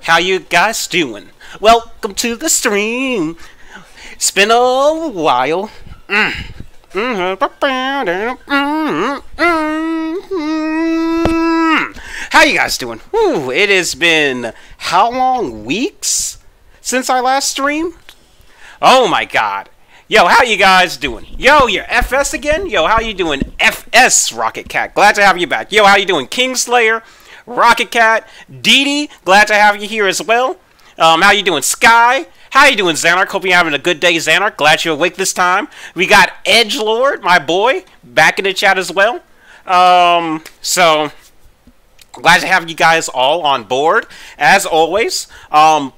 How you guys doing? Welcome to the stream. It's been a while. How you guys doing? Whew, it has been how long? Weeks since our last stream? Oh my god. Yo, how you guys doing? Yo, you're FS again? Yo, how you doing? FS Rocket Cat. Glad to have you back. Yo, how you doing? Kingslayer, Rocket Cat, Dee, glad to have you here as well. How you doing? Sky. How you doing, Xanark? Hope you're having a good day, Xanark. Glad you're awake this time. We got Edgelord, my boy, back in the chat as well. So glad to have you guys all on board. As always,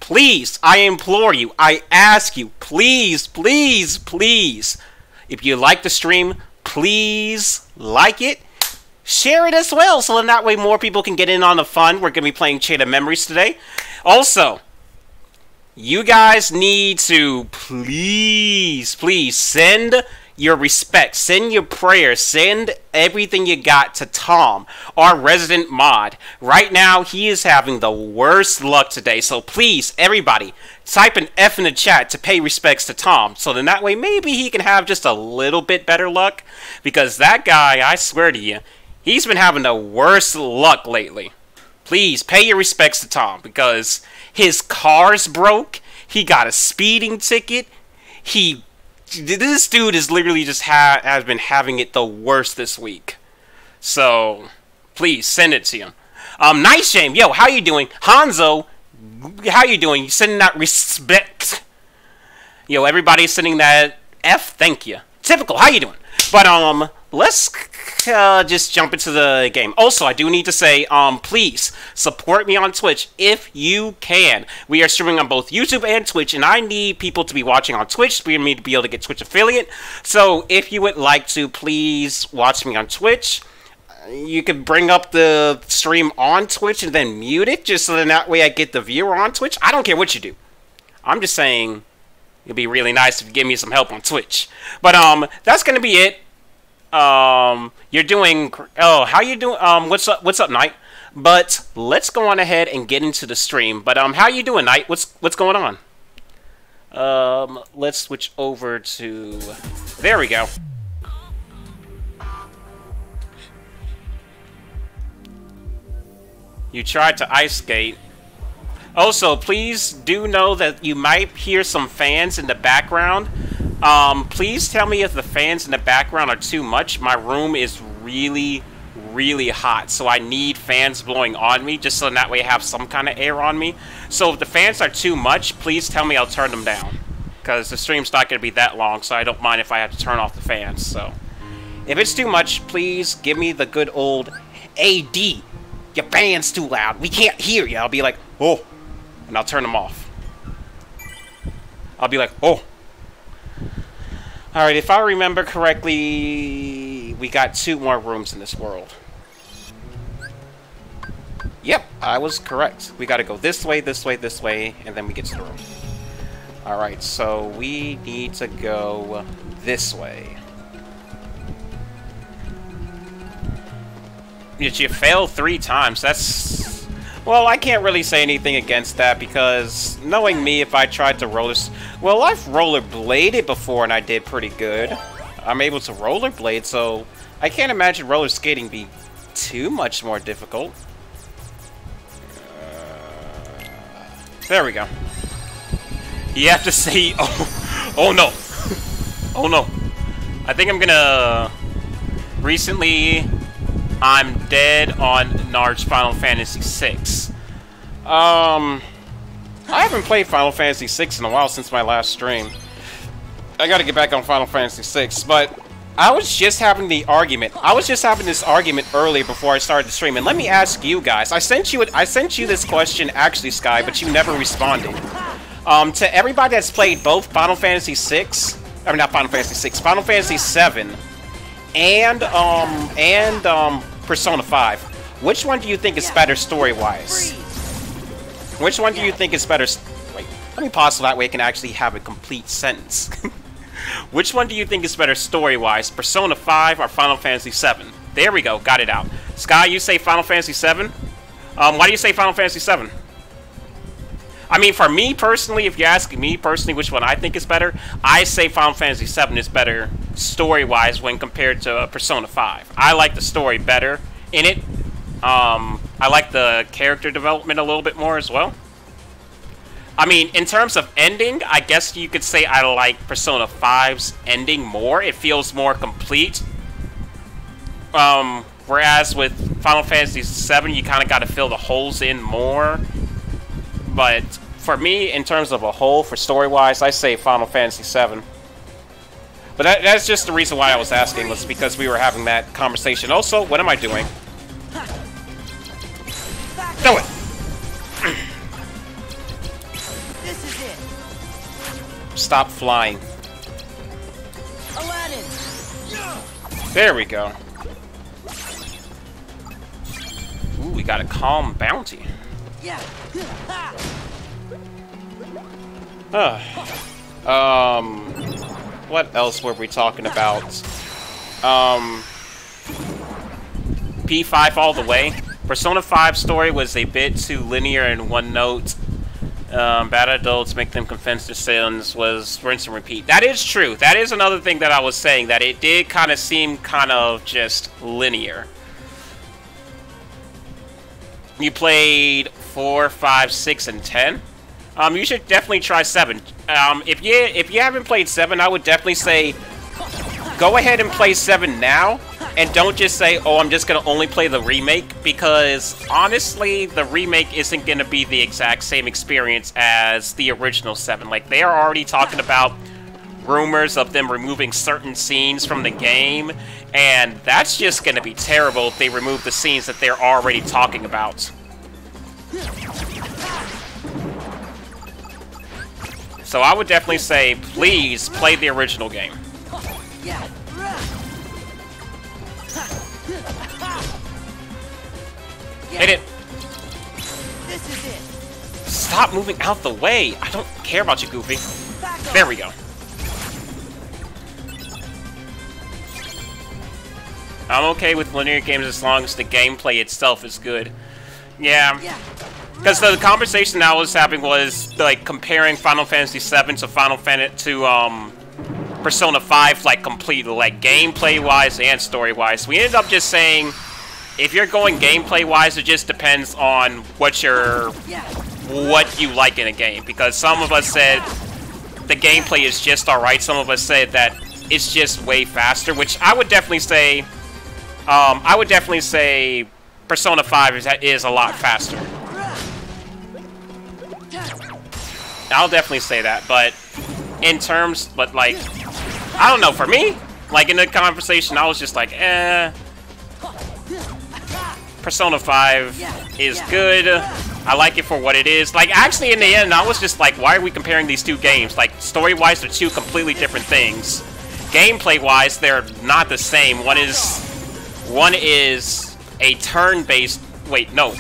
please, I implore you, I ask you, please, please, please, if you like the stream, please like it. Share it as well, so then that way more people can get in on the fun. We're going to be playing Chain of Memories today. Also, you guys need to please, please send your respect, send your prayers, send everything you got to Tom, our resident mod. Right now, he is having the worst luck today, so please, everybody, type an F in the chat to pay respects to Tom, so then that way maybe he can have just a little bit better luck, because that guy, I swear to you, he's been having the worst luck lately. Please, pay your respects to Tom, because his car's broke, he got a speeding ticket, this dude is literally just has been having it the worst this week. So, please, send it to him. Night Shame, yo, how you doing? Hanzo, how you doing? You sending that respect? Yo, everybody's sending that F, thank you. Typical, how you doing? But, let's just jump into the game. Also, I do need to say, please support me on Twitch if you can. We are streaming on both YouTube and Twitch, and I need people to be watching on Twitch for me to be able to get Twitch affiliate. So, if you would like to, please watch me on Twitch. You can bring up the stream on Twitch and then mute it, just so then that way I get the viewer on Twitch. I don't care what you do. I'm just saying it'd be really nice if you give me some help on Twitch. But, that's gonna be it. You're doing, oh, how you doing? What's up, Knight? But let's go on ahead and get into the stream. But, how you doing, Knight? What's going on? Let's switch over to, there we go. You tried to ice skate. Also, please do know that you might hear some fans in the background. Please tell me if the fans in the background are too much. My room is really, really hot, so I need fans blowing on me, just so that way I have some kind of air on me. So if the fans are too much, please tell me, I'll turn them down. Because the stream's not going to be that long, so I don't mind if I have to turn off the fans. So if it's too much, please give me the good old AD. Your fan's too loud. We can't hear you. I'll be like, oh. And I'll turn them off. I'll be like, oh. Alright, if I remember correctly, we got 2 more rooms in this world. Yep, I was correct. We gotta go this way, this way, this way, and then we get to the room. Alright, so we need to go this way. Did you fail 3 times? That's... Well, I can't really say anything against that, because knowing me, if I tried to roller... Well, I've rollerbladed before, and I did pretty good. I'm able to rollerblade, so I can't imagine roller skating be too much more difficult. There we go. You have to say... Oh no. Oh no. I think I'm gonna... Recently... I'm dead on Narge Final Fantasy VI. I haven't played Final Fantasy VI in a while since my last stream. I gotta get back on Final Fantasy VI, but I was just having the argument. I was just having this argument earlier before I started the stream, and let me ask you guys. I sent you this question, actually, Sky, but you never responded. To everybody that's played both Final Fantasy VI, I mean not Final Fantasy VI, Final Fantasy VII, and Persona 5. Which one do you think is better story-wise? Which one do you think is better? Wait, let me pause so that way I can actually have a complete sentence. Which one do you think is better story-wise, Persona 5 or Final Fantasy 7? There we go, got it out. Sky, you say Final Fantasy 7? Why do you say Final Fantasy 7? I mean, for me personally, if you're asking me personally which one I think is better, I say Final Fantasy VII is better story-wise when compared to Persona 5. I like the story better in it. I like the character development a little bit more as well. I mean, in terms of ending, I guess you could say I like Persona 5's ending more. It feels more complete. Whereas with Final Fantasy VII, you kind of got to fill the holes in more. But for me, in terms of a whole, for story-wise, I say Final Fantasy VII. But that's just the reason why I was asking, was because we were having that conversation. Also, what am I doing? Do it! This is it. Stop flying. Aladdin. There we go. Ooh, we got a calm bounty. Yeah. What else were we talking about? P5 all the way. Persona 5 story was a bit too linear and one note. Bad adults make them confess their sins was rinse and repeat. That is true. That is another thing that I was saying, that it did kind of seem kind of just linear. You played 4, 5, 6, and 10. You should definitely try 7. If you haven't played 7, I would definitely say go ahead and play 7 now, and don't just say, oh, I'm just gonna only play the remake, because honestly, the remake isn't gonna be the exact same experience as the original 7. Like, they are already talking about rumors of them removing certain scenes from the game, and that's just gonna be terrible if they remove the scenes that they're already talking about. So I would definitely say, please play the original game. Yeah. Hit it. This is it. Stop moving out the way. I don't care about you, Goofy. There we go. I'm okay with linear games as long as the gameplay itself is good. Yeah. Because the conversation I was having was like comparing Final Fantasy VII to Persona 5, like completely, like gameplay-wise and story-wise. We ended up just saying, if you're going gameplay-wise, it just depends on what you like in a game. Because some of us said the gameplay is just alright. Some of us said that it's just way faster, which I would definitely say. Persona 5 is a lot faster. I'll definitely say that, but like, I don't know, for me, like in the conversation, I was just like, Persona 5 is good. I like it for what it is. Like, actually, in the end, I was just like, why are we comparing these two games? Like, story-wise, they're two completely different things. Gameplay-wise, they're not the same. One is a turn-based. Wait, no.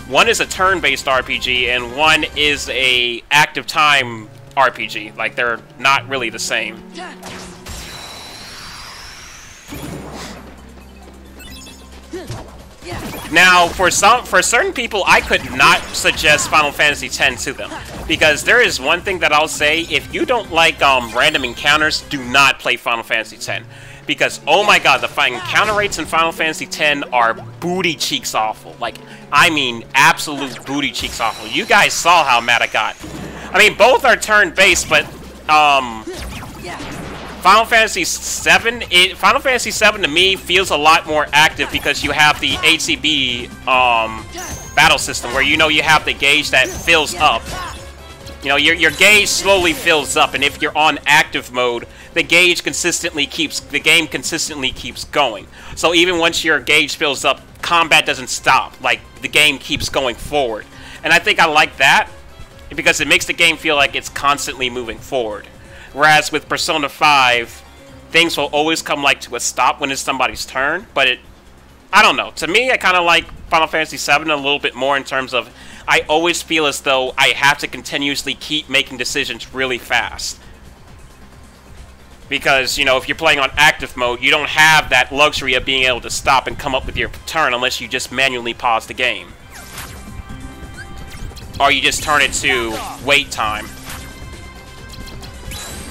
One is a turn-based RPG, and one is a active time RPG. Like, they're not really the same. Now, for certain people, I could not suggest Final Fantasy X to them, because there is one thing that I'll say: if you don't like random encounters, do not play Final Fantasy X. Because, oh my god, the encounter rates in Final Fantasy X are booty cheeks awful. Like, I mean, absolute booty cheeks awful. You guys saw how mad I got. I mean, both are turn-based, but, Final Fantasy VII to me feels a lot more active because you have the HCB, battle system, where you have the gauge that fills up. You know, your gauge slowly fills up, and if you're on active mode, the game consistently keeps going. So even once your gauge fills up, combat doesn't stop. Like, the game keeps going forward. And I think I like that, because it makes the game feel like it's constantly moving forward. Whereas with Persona 5, things will always come like to a stop when it's somebody's turn, but I don't know. To me, I kind of like Final Fantasy VII a little bit more in terms of I always feel as though I have to continuously keep making decisions really fast. Because, you know, if you're playing on active mode, you don't have that luxury of being able to stop and come up with your turn unless you just manually pause the game. or you just turn it to wait time.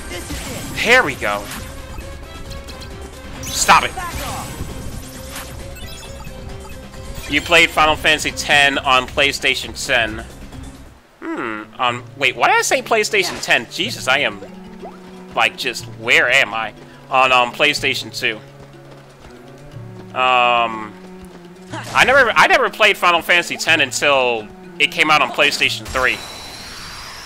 This is it. Here we go. Stop it. Back off. You played Final Fantasy X on PlayStation 10. Wait, why did I say PlayStation 10? Jesus, I am, like, just, where am I? On, PlayStation 2. I never played Final Fantasy X until it came out on PlayStation 3.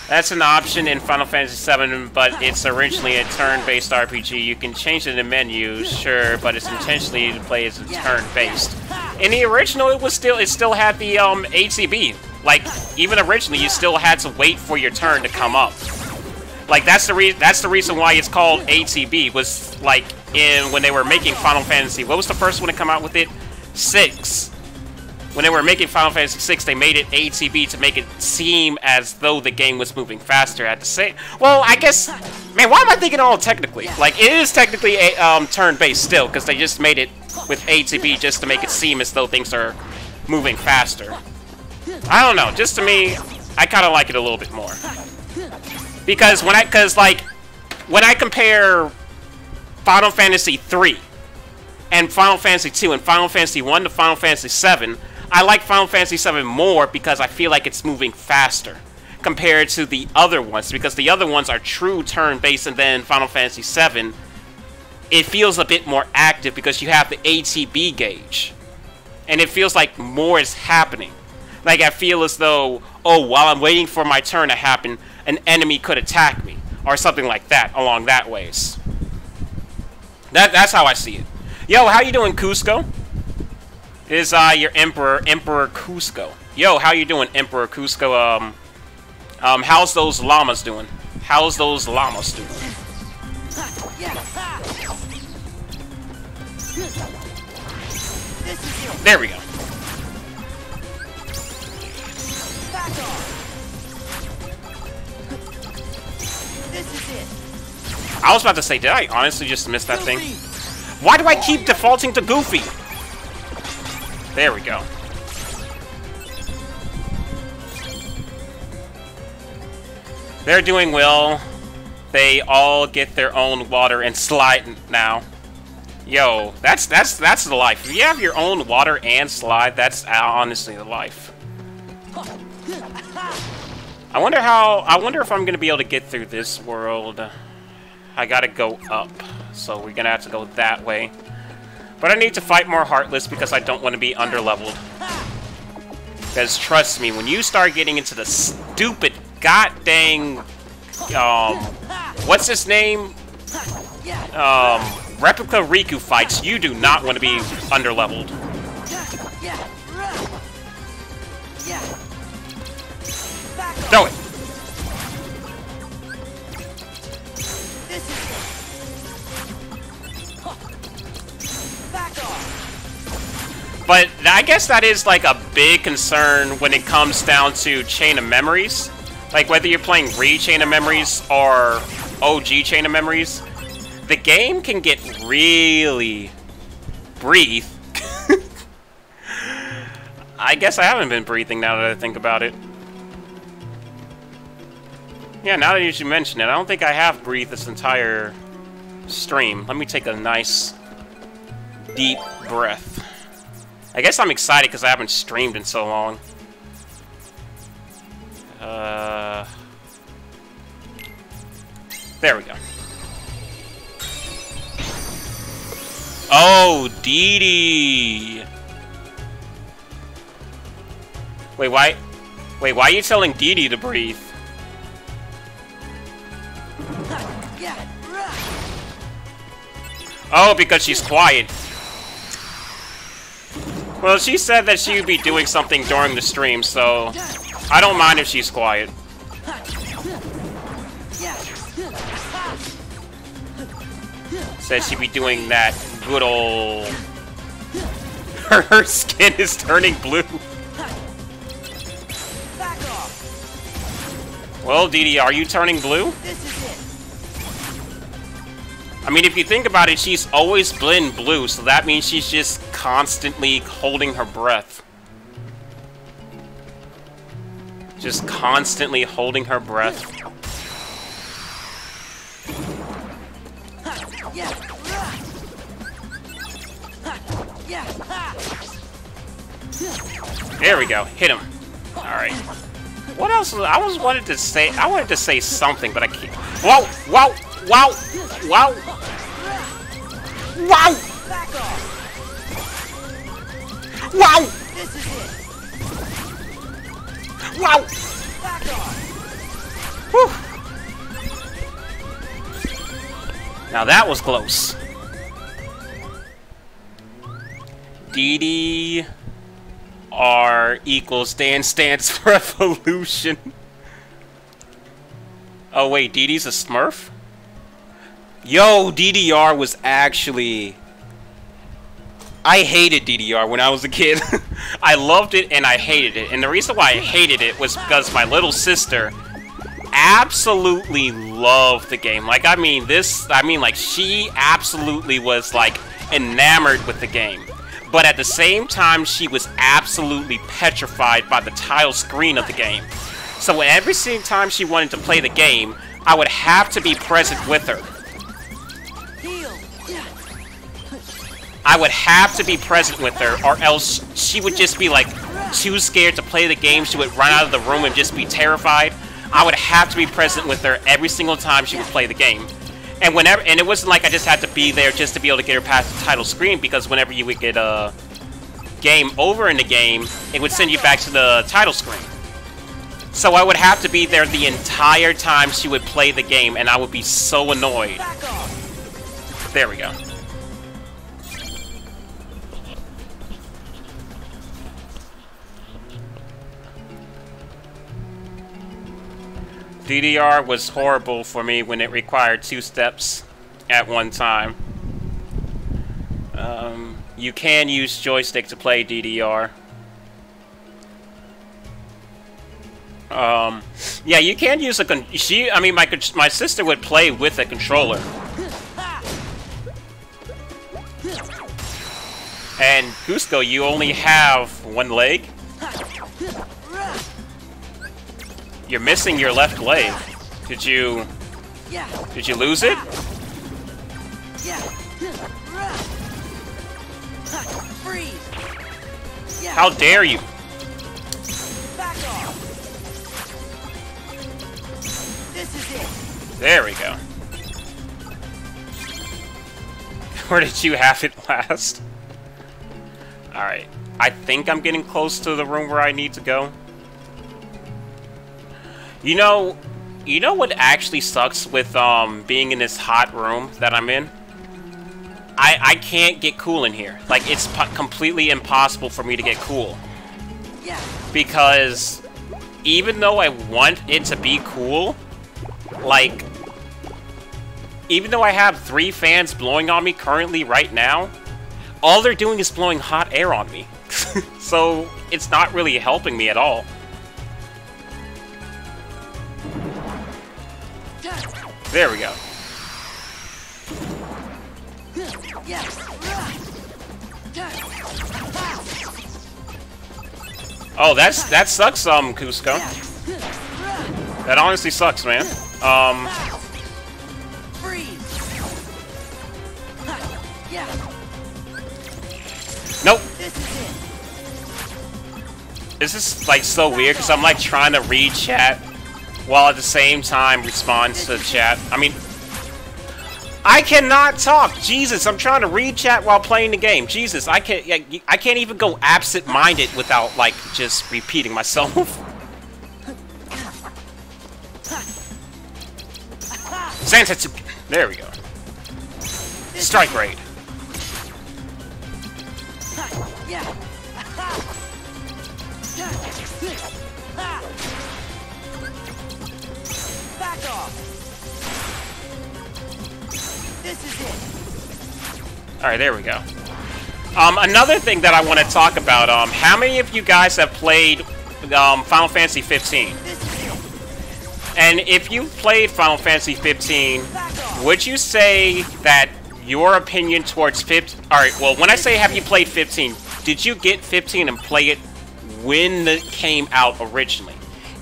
That's an option in Final Fantasy VII, but it's originally a turn-based RPG. You can change it in the menu, sure, but it's intentionally to play as a turn-based. In the original, it still had the ATB. Like, even originally, you still had to wait for your turn to come up. Like, that's the reason why it's called ATB, was, like, when they were making Final Fantasy, what was the first one to come out with it? 6. When they were making Final Fantasy 6, they made it ATB to make it seem as though the game was moving faster at the same... Well, I guess... Man, why am I thinking all technically? Like, it is technically a turn-based still, because they just made it with ATB just to make it seem as though things are moving faster. I don't know, just to me, I kind of like it a little bit more. Because when I compare Final Fantasy 3 and Final Fantasy 2 and Final Fantasy 1 to Final Fantasy 7, I like Final Fantasy 7 more because I feel like it's moving faster compared to the other ones, because the other ones are true turn-based, and then Final Fantasy 7, it feels a bit more active because you have the ATB gauge. And it feels like more is happening. Like, I feel as though, oh, while I'm waiting for my turn to happen, an enemy could attack me, or something like that, along that ways. That's how I see it. Yo, how you doing, Cusco? Is your Emperor Cusco. Yo, how you doing, Emperor Cusco? How's those llamas doing? How's those llamas doing? There we go. I was about to say, did I honestly just miss that thing? Why do I keep defaulting to Goofy? There we go. They're doing well. They all get their own water and slide now. Yo, that's the life. If you have your own water and slide, that's honestly the life. I wonder if I'm gonna be able to get through this world. I gotta go up, so we're gonna have to go that way. But I need to fight more Heartless because I don't want to be underleveled. Because trust me, when you start getting into the stupid goddamn what's his name? Replica Riku fights, you do not want to be underleveled. Throw it. But I guess that is like a big concern when it comes down to Chain of Memories. Like whether you're playing Re-Chain of Memories or OG Chain of Memories, the game can get really breathe. I guess I haven't been breathing now that I think about it. Yeah, now that you mention it, I don't think I have breathed this entire stream. Let me take a nice deep breath. I guess I'm excited because I haven't streamed in so long. There we go. Oh, Dee Dee. Wait, why are you telling Dee Dee to breathe? Oh, because she's quiet. Well, she said that she would be doing something during the stream, so I don't mind if she's quiet. Said she'd be doing that good old... Her skin is turning blue. Well, Dee Dee, are you turning blue? I mean, if you think about it, she's always been blue, so that means she's just constantly holding her breath. Just constantly holding her breath. There we go. Hit him. Alright. What else? I wanted to say something, but I can't. Whoa! Whoa! Wow! Wow! Wow! Wow! This is it. Wow! Back off. Whew. Now that was close. DDR equals Dance Dance Revolution. Oh wait, DD's a Smurf? Yo, DDR was actually... I hated DDR when I was a kid. I loved it and I hated it. And the reason why I hated it was because my little sister absolutely loved the game. Like, like, she absolutely was, like, enamored with the game. But at the same time, she was absolutely petrified by the title screen of the game. So every single time she wanted to play the game, I would have to be present with her. I would have to be present with her, or else she would just be, like, too scared to play the game. She would run out of the room and just be terrified. I would have to be present with her every single time she would play the game. And it wasn't like I just had to be there just to be able to get her past the title screen, because whenever you would get a game over in the game, it would send you back to the title screen. So I would have to be there the entire time she would play the game, and I would be so annoyed. There we go. DDR was horrible for me when it required 2 steps at one time. You can use joystick to play DDR. Yeah, you can use my sister would play with a controller. And Cusco, you only have 1 leg? You're missing your left leg. Did you lose it? How dare you? There we go. Where did you have it last? Alright. I think I'm getting close to the room where I need to go. You know what actually sucks with being in this hot room that I'm in? I can't get cool in here. Like, it's completely impossible for me to get cool. Because even though I want it to be cool, like, even though I have 3 fans blowing on me currently right now, all they're doing is blowing hot air on me. So it's not really helping me at all. There we go. Oh, that sucks, Cusco. That honestly sucks, man. Nope. This is, like, so weird, because I'm, like, trying to read chat while at the same time respond to chat. I mean, I cannot talk. Jesus, I'm trying to read chat while playing the game. Jesus, I can't even go absent-minded without, like, just repeating myself. Zantetsu. There we go. Strike rate. Back off. This is it. Alright, there we go. Another thing that I want to talk about, how many of you guys have played Final Fantasy 15? And if you played Final Fantasy 15, would you say that your opinion towards 15... Alright, well, when I say have you played 15, did you get 15 and play it when it came out originally?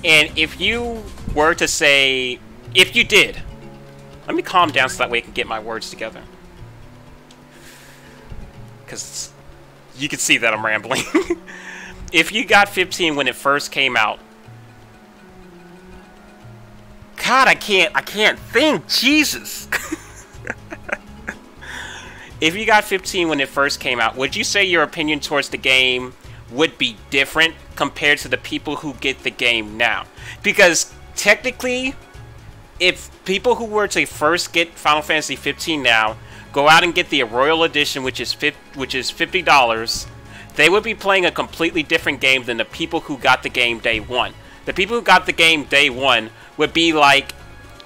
And if you were to say, if you did, let me calm down so that way I can get my words together. Because you can see that I'm rambling. If you got 15 when it first came out, God, I can't think. Jesus. If you got 15 when it first came out, would you say your opinion towards the game would be different compared to the people who get the game now? Because technically, if people who were to first get Final Fantasy 15 now go out and get the Royal Edition, which is $50, they would be playing a completely different game than the people who got the game day one. The people who got the game day one would be like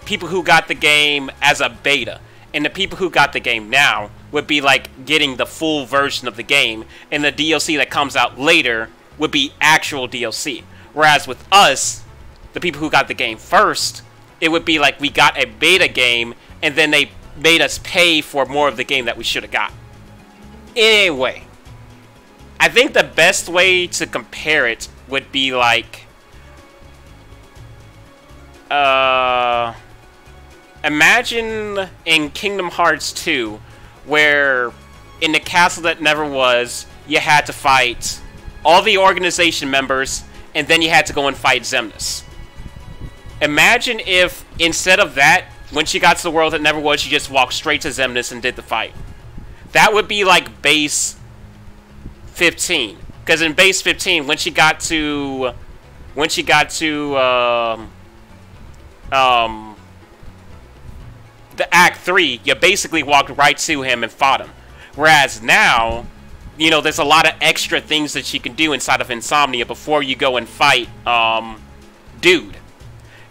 people who got the game as a beta. And the people who got the game now would be like getting the full version of the game. And the DLC that comes out later would be actual DLC. Whereas with us, the people who got the game first, it would be like we got a beta game and then they made us pay for more of the game that we should have got. Anyway, I think the best way to compare it would be like, imagine in Kingdom Hearts 2, where in the castle that never was, you had to fight all the organization members, and then you had to go and fight Xemnas. Imagine if, instead of that, when she got to the world that never was, she just walked straight to Xemnas and did the fight. That would be like base 15. Because in base 15, when she got to the Act 3, you basically walked right to him and fought him. Whereas now, you know, there's a lot of extra things that you can do inside of Insomnia before you go and fight, Dude.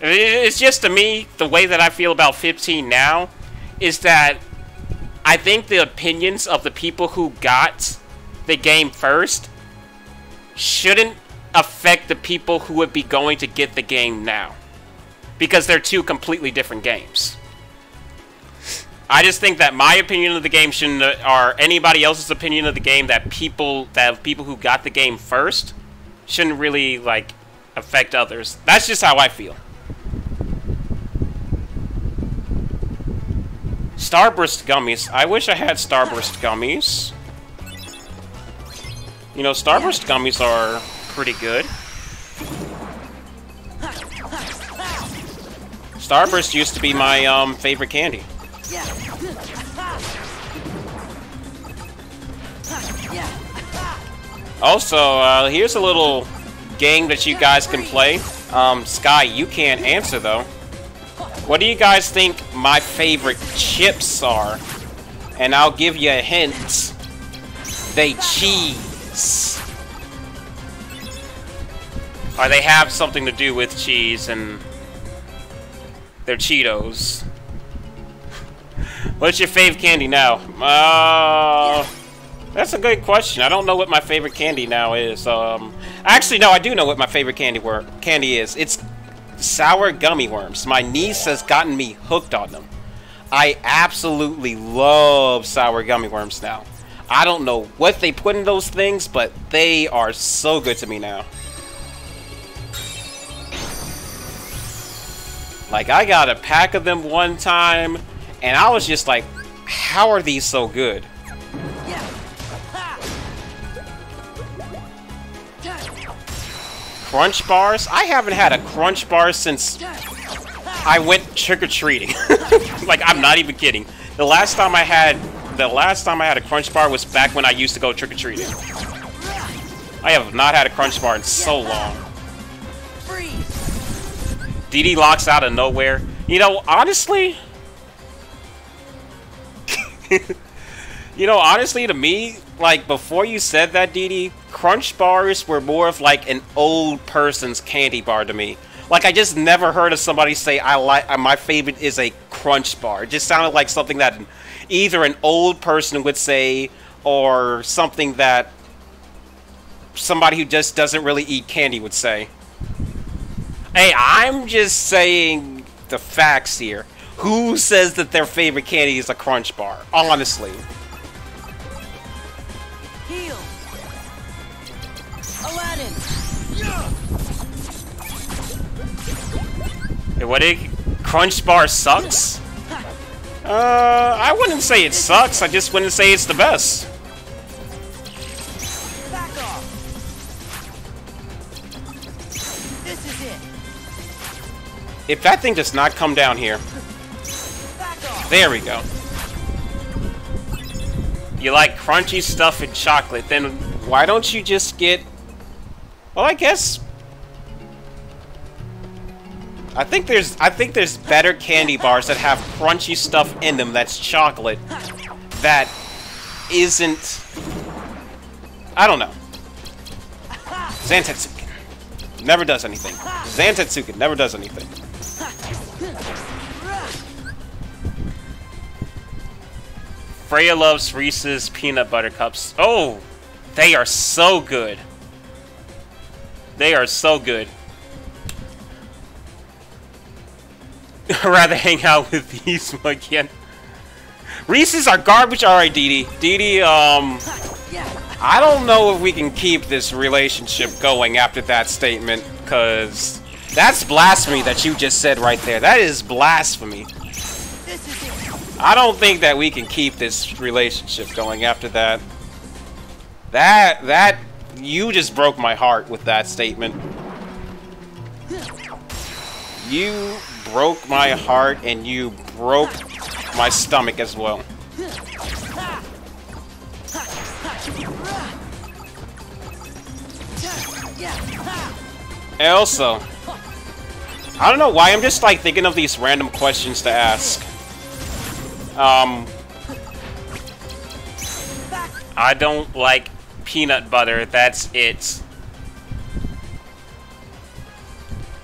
It's just, to me, the way that I feel about 15 now is that I think the opinions of the people who got the game first shouldn't affect the people who would be going to get the game now. Because they're two completely different games. I just think that my opinion of the game shouldn't, or anybody else's opinion of the game, that people who got the game first shouldn't really, like, affect others. That's just how I feel. Starburst gummies. I wish I had Starburst gummies. You know, Starburst gummies are pretty good. Starburst used to be my favorite candy. Also, here's a little game that you guys can play. Sky, you can't answer though. What do you guys think my favorite chips are? And I'll give you a hint. They cheese. Or they have something to do with cheese, and they're Cheetos. What's your fave candy now? That's a good question. I don't know what my favorite candy now is. Actually, no, I do know what my favorite candy is. It's sour gummy worms. My niece has gotten me hooked on them. I absolutely love sour gummy worms now. I don't know what they put in those things, but they are so good to me now. Like, I got a pack of them one time, and I was just like, how are these so good? Crunch bars? I haven't had a crunch bar since I went trick-or-treating. Like, I'm not even kidding. The last time I had a crunch bar was back when I used to go trick-or-treating. I have not had a crunch bar in so long. DD locks out of nowhere. You know, honestly... to me, like, before you said that, DD, crunch bars were more of like an old person's candy bar to me. Like, I just never heard of somebody say, my favorite is a crunch bar. It just sounded like something that either an old person would say, or something that somebody who just doesn't really eat candy would say. Hey, I'm just saying the facts here. Who says that their favorite candy is a crunch bar? Honestly. Heal. Aladdin. What Crunch Bar sucks? I wouldn't say it sucks. I just wouldn't say it's the best. Back off. This is it. If that thing does not come down here. Back off. There we go. You like crunchy stuff and chocolate, then why don't you just get... Well, I guess... I think there's better candy bars that have crunchy stuff in them that's chocolate that isn't... I don't know. Zantetsuken never does anything. Zantetsuken never does anything. Freya loves Reese's peanut butter cups. Oh, they are so good. They are so good. I'd rather hang out with these again. Reese's are garbage. Alright, Dee Dee, I don't know if we can keep this relationship going after that statement, because that's blasphemy that you just said right there. That is blasphemy. I don't think that we can keep this relationship going after that. That you just broke my heart with that statement. You broke my heart and you broke my stomach as well. Also, I don't know why I'm just like thinking of these random questions to ask. I don't like peanut butter, that's it.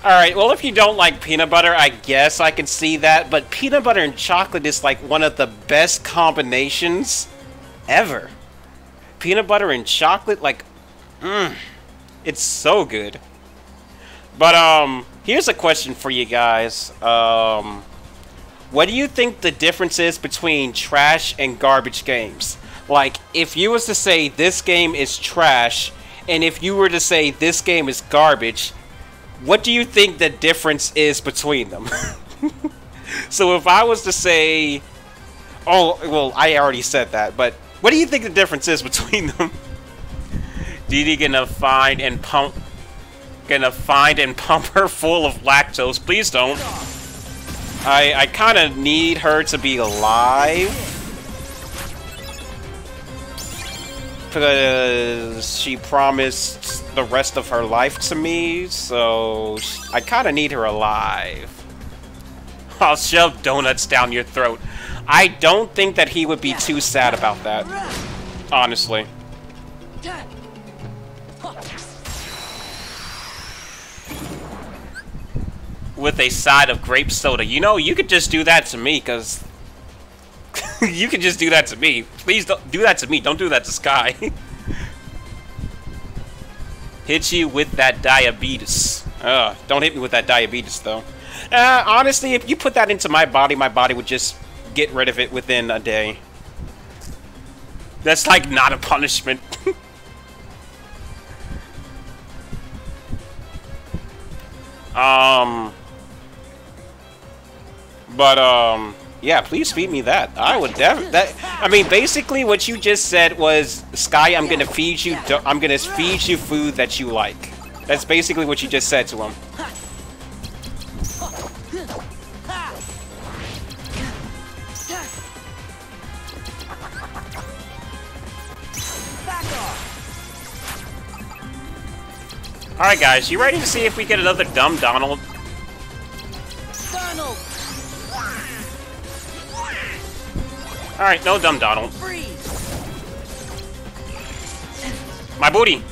Alright, well if you don't like peanut butter, I guess I can see that, but peanut butter and chocolate is like one of the best combinations ever. Peanut butter and chocolate, like, it's so good. But, here's a question for you guys. What do you think the difference is between trash and garbage games? Like, if you was to say this game is trash, and if you were to say this game is garbage, what do you think the difference is between them? So if I was to say... Oh, well, I already said that, but what do you think the difference is between them? Dee Dee gonna find and pump her full of lactose. Please don't. I kind of need her to be alive, because she promised the rest of her life to me, so I kind of need her alive. I'll shove donuts down your throat. I don't think that he would be too sad about that, honestly. With a side of grape soda. You know, you could just do that to me, because... you could just do that to me. Please don't do that to me. Don't do that to Sky. Hit you with that diabetes. Don't hit me with that diabetes, though. Honestly, if you put that into my body would just get rid of it within a day. That's like not a punishment. Yeah, please feed me that. I would I mean, basically what you just said was, Sky, I'm gonna feed you food that you like. That's basically what you just said to him. Alright guys, you ready to see if we get another dumb Donald? Alright, no dumb Donald. My booty!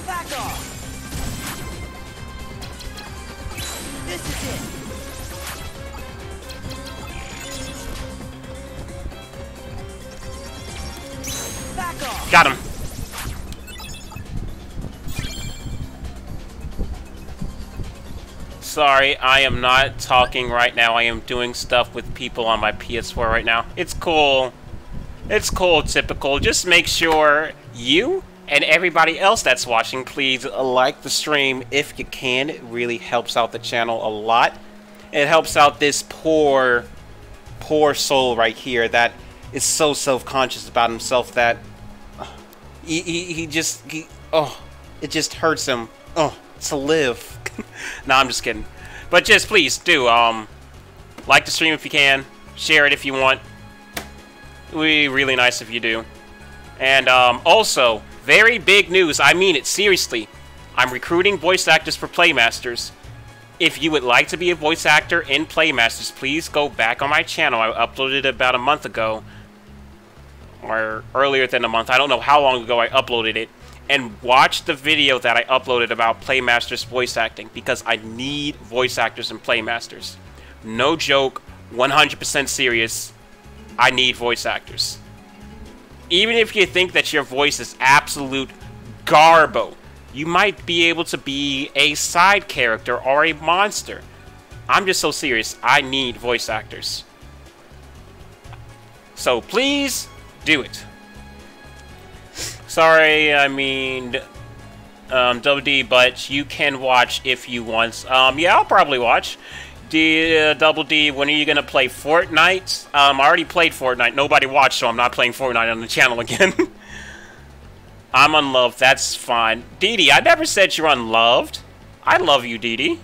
Back off. This is it. Back off. Got him. Sorry, I am not talking right now. I am doing stuff with people on my PS4 right now. It's cool. It's cool, typical. Just make sure you And everybody else that's watching, please like the stream if you can. It really helps out the channel a lot. It helps out this poor soul right here that is so self-conscious about himself that it just hurts him to live. Nah, I'm just kidding. But just please do like the stream if you can, share it if you want. It would be really nice if you do. And also, very big news, I mean it seriously, I'm recruiting voice actors for Playmasters. If you would like to be a voice actor in Playmasters, please go back on my channel. I uploaded it about a month ago, or earlier than a month. I don't know how long ago I uploaded it. And watch the video that I uploaded about Playmasters voice acting, because I need voice actors in Playmasters. No joke, 100% serious, I need voice actors. Even if you think that your voice is absolute garbo, you might be able to be a side character or a monster. I'm just so serious, I need voice actors. So please, do it. Sorry, I mean, Double D, but you can watch if you want. Yeah, I'll probably watch. Double D, when are you gonna play Fortnite? I already played Fortnite. Nobody watched, so I'm not playing Fortnite on the channel again. I'm unloved. That's fine. Dee Dee, I never said you're unloved. I love you, Dee Dee.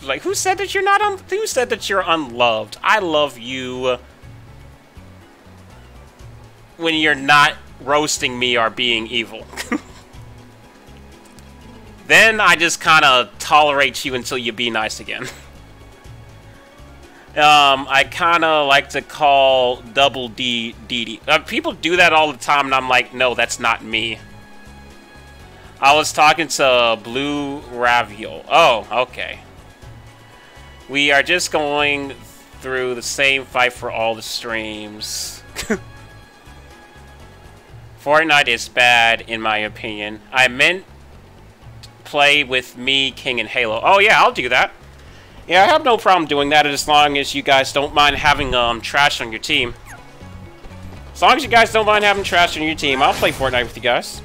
Like, who said that you're not who said that you're unloved? I love you when you're not roasting me or being evil. Then I just kind of tolerate you until you be nice again. I kind of like to call Double D Dee Dee. People do that all the time, and I'm like, no, that's not me. I was talking to Blue Raviol. Oh, okay. We are just going through the same fight for all the streams. Fortnite is bad, in my opinion. I meant play with me, King, and Halo. Oh, yeah, I'll do that. Yeah, I have no problem doing that as long as you guys don't mind having trash on your team. As long as you guys don't mind having trash on your team, I'll play Fortnite with you guys.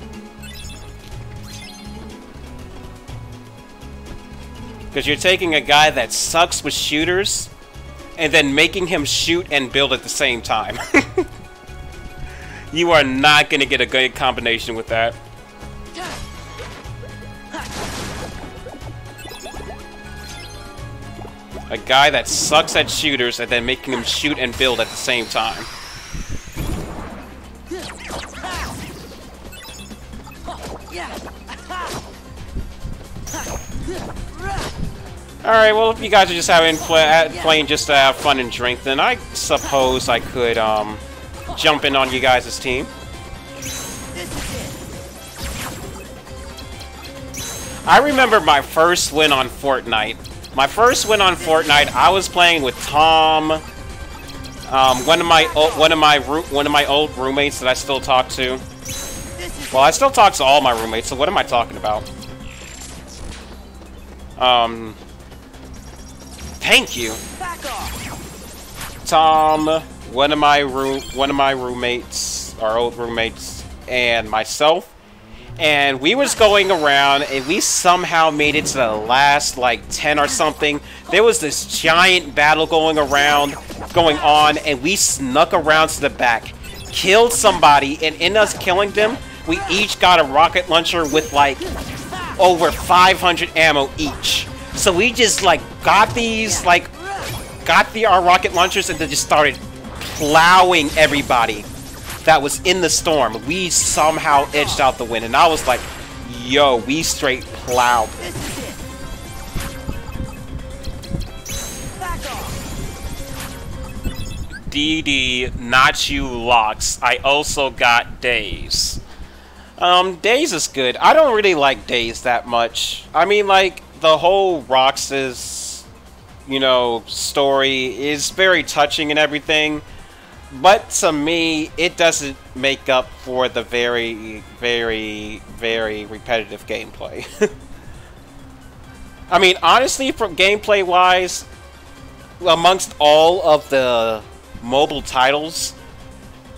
Because you're taking a guy that sucks with shooters and then making him shoot and build at the same time. You are not going to get a good combination with that. A guy that sucks at shooters and then making him shoot and build at the same time. Alright, well, if you guys are just having playing just to have fun and drink, then I suppose I could jump in on you guys' team. I remember my first win on Fortnite. My first win on Fortnite, I was playing with Tom, one of my old roommates that I still talk to. Well, I still talk to all my roommates, so what am I talking about? Thank you. Tom, one of my roommates, our old roommates, and myself. And we was going around, and we somehow made it to the last, like, 10 or something. There was this giant battle going on, and we snuck around to the back, killed somebody, and in us killing them, we each got a rocket launcher with, like, over 500 ammo each. So we just, like, got these, like, our rocket launchers, and then just started plowing everybody that was in the storm. We somehow edged out the win, and I was like, yo, we straight plowed. DD, not you, Locks. I also got Days. Days is good. I don't really like Days that much. I mean, like, the whole Rox's, you know, story is very touching and everything. But to me, it doesn't make up for the very, very, very repetitive gameplay. I mean, honestly, from gameplay-wise, amongst all of the mobile titles,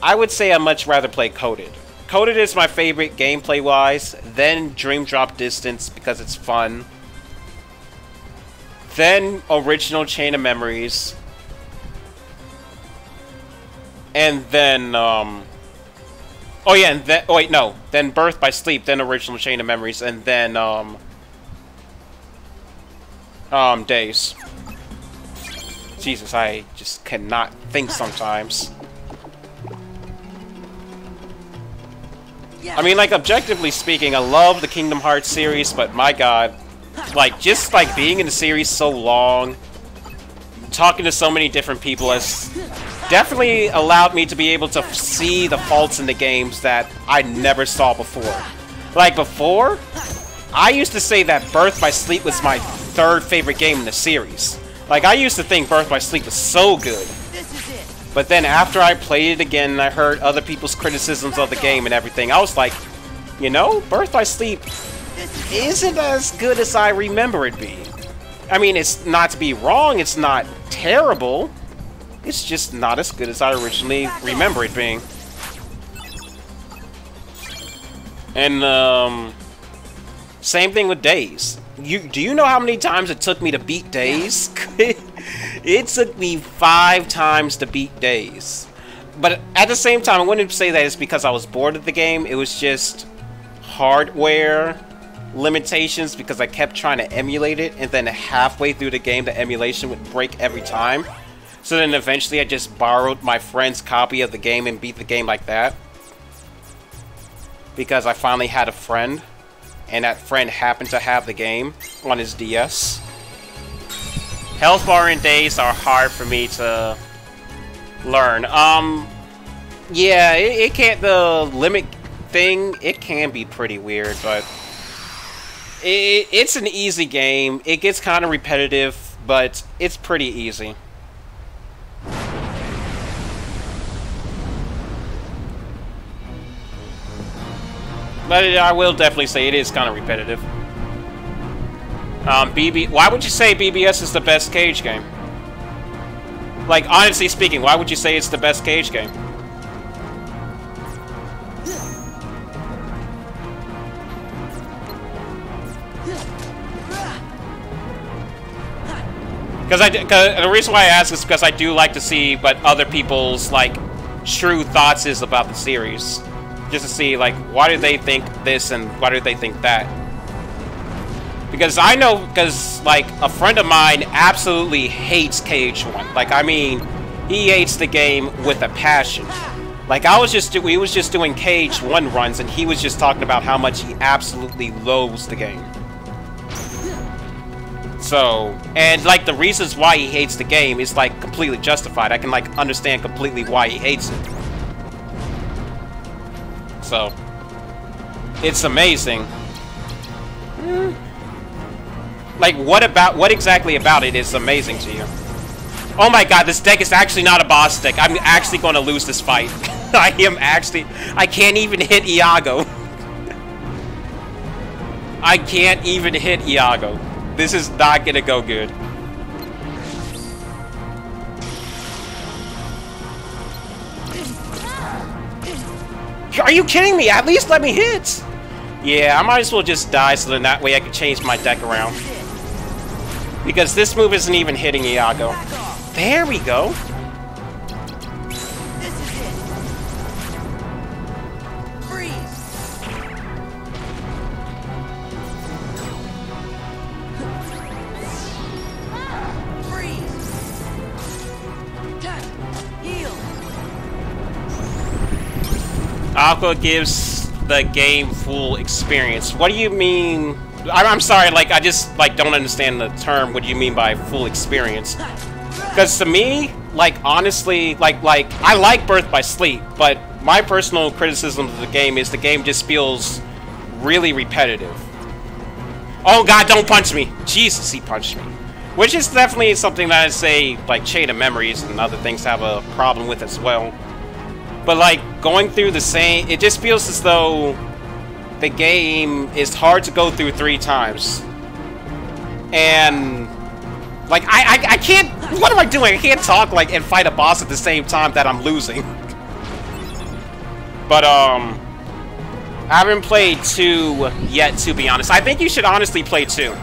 I would say I'd much rather play Coded. Coded is my favorite gameplay-wise. Then Dream Drop Distance because it's fun. Then Original Chain of Memories. And then, oh yeah, and then, oh wait, no. Then Birth by Sleep, then Original Chain of Memories, and then, Days. Jesus, I just cannot think sometimes. I mean, like, objectively speaking, I love the Kingdom Hearts series, but my god, like, just, like, being in the series so long, talking to so many different people has definitely allowed me to be able to see the faults in the games that I never saw before. Like, before, I used to say that Birth by Sleep was my third favorite game in the series. Like, I used to think Birth by Sleep was so good. But then after I played it again and I heard other people's criticisms of the game and everything, I was like, you know, Birth by Sleep isn't as good as I remember it being. I mean, it's not to be wrong, it's not terrible. It's just not as good as I originally remember it being. And, same thing with Days. Do you know how many times it took me to beat Days? It took me 5 times to beat Days. But at the same time, I wouldn't say that it's because I was bored of the game. It was just hardware limitations because I kept trying to emulate it, and then halfway through the game, the emulation would break every time. So then eventually I just borrowed my friend's copy of the game and beat the game like that. Because I finally had a friend, and that friend happened to have the game on his DS. Health bar and Days are hard for me to learn. Yeah, it can't, the limit thing, it can be pretty weird, but it's an easy game. It gets kind of repetitive, but it's pretty easy. But I will definitely say it is kind of repetitive. Why would you say BBS is the best Cage game? Like, honestly speaking, why would you say it's the best Cage game? Because the reason why I ask is because I do like to see what other people's, like, true thoughts is about the series. Just to see, like, why do they think this and why do they think that? Because I know, because, like, a friend of mine absolutely hates Cage 1. Like, I mean, he hates the game with a passion. Like, we was just doing Cage 1 runs, and he was just talking about how much he absolutely loathes the game. So, and, like, the reasons why he hates the game is, like, completely justified. I can, like, understand completely why he hates it. So, it's amazing. Like, what exactly about it is amazing to you? Oh my god, this deck is actually not a boss deck. I'm actually going to lose this fight. I can't even hit Iago. I can't even hit Iago. This is not going to go good. Are you kidding me? At least let me hit! Yeah, I might as well just die so then that way I can change my deck around. Because this move isn't even hitting Iago. There we go! This is it. Freeze. Freeze. Heal. Aqua gives the game full experience. What do you mean? I'm sorry, like, I just, like, don't understand the term. What do you mean by full experience? Because to me, like, honestly, like, I like Birth by Sleep, but my personal criticism of the game is the game just feels really repetitive. Oh god, don't punch me! Jesus, he punched me. Which is definitely something that I'd say, like, Chain of Memories and other things have a problem with as well. But, like, going through the same... It just feels as though the game is hard to go through 3 times. And... Like, I can't... What am I doing? I can't talk, like, and fight a boss at the same time that I'm losing. But, I haven't played 2 yet, to be honest. I think you should honestly play 2.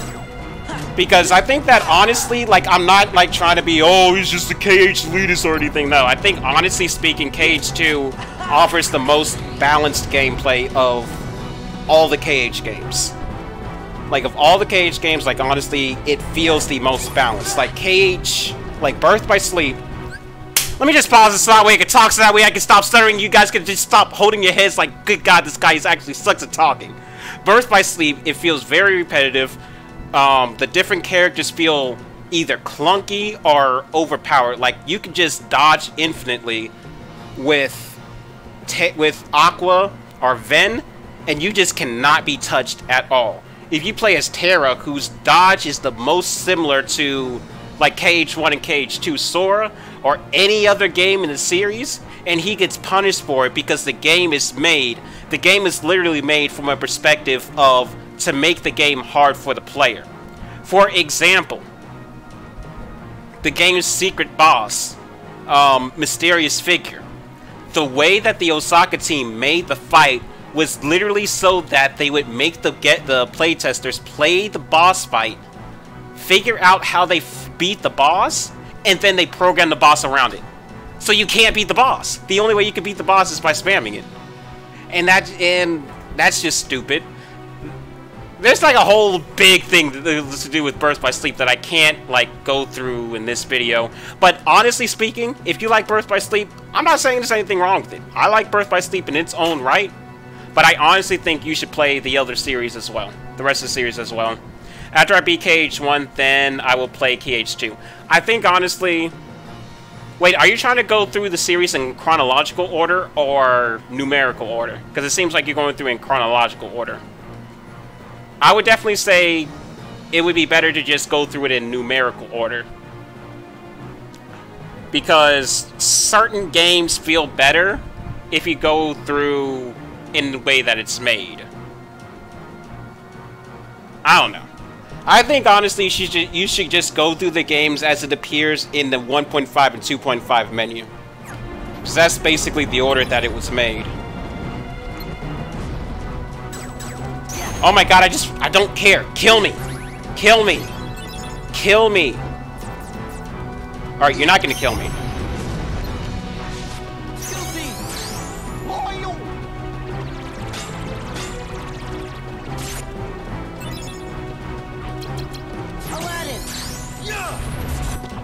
Because I think that, honestly, like, I'm not, like, trying to be, oh, he's just a KH elitist or anything. No, I think, honestly speaking, KH2 offers the most balanced gameplay of all the KH games. Like, of all the KH games, like, honestly, it feels the most balanced. Like, KH, like, Birth by Sleep. Let me just pause this so that way I can talk, so that way I can stop stuttering. You guys can just stop holding your heads like, good God, this guy actually sucks at talking. Birth by Sleep, it feels very repetitive. The different characters feel either clunky or overpowered. Like, you can just dodge infinitely with Aqua or Ven, and you just cannot be touched at all. If you play as Terra, whose dodge is the most similar to, like, KH1 and KH2 Sora, or any other game in the series, and he gets punished for it because the game is literally made from a perspective of to make the game hard for the player. For example, the game's secret boss, Mysterious Figure. The way that the Osaka team made the fight was literally so that they would make the playtesters play the boss fight, figure out how they beat the boss, and then they program the boss around it. So you can't beat the boss. The only way you can beat the boss is by spamming it. And that's just stupid. There's like a whole big thing to do with Birth by Sleep that I can't like go through in this video. But honestly speaking, if you like Birth by Sleep, I'm not saying there's anything wrong with it. I like Birth by Sleep in its own right. But I honestly think you should play the other series as well. The rest of the series as well. After I beat KH1, then I will play KH2. I think, honestly... Wait, are you trying to go through the series in chronological order or numerical order? Because it seems like you're going through in chronological order. I would definitely say it would be better to just go through it in numerical order. Because certain games feel better if you go through in the way that it's made. I don't know. I think, honestly, you should just go through the games as it appears in the 1.5 and 2.5 menu. Because that's basically the order that it was made. Oh my God, I don't care. Kill me. Kill me. Kill me. Alright, you're not gonna kill me.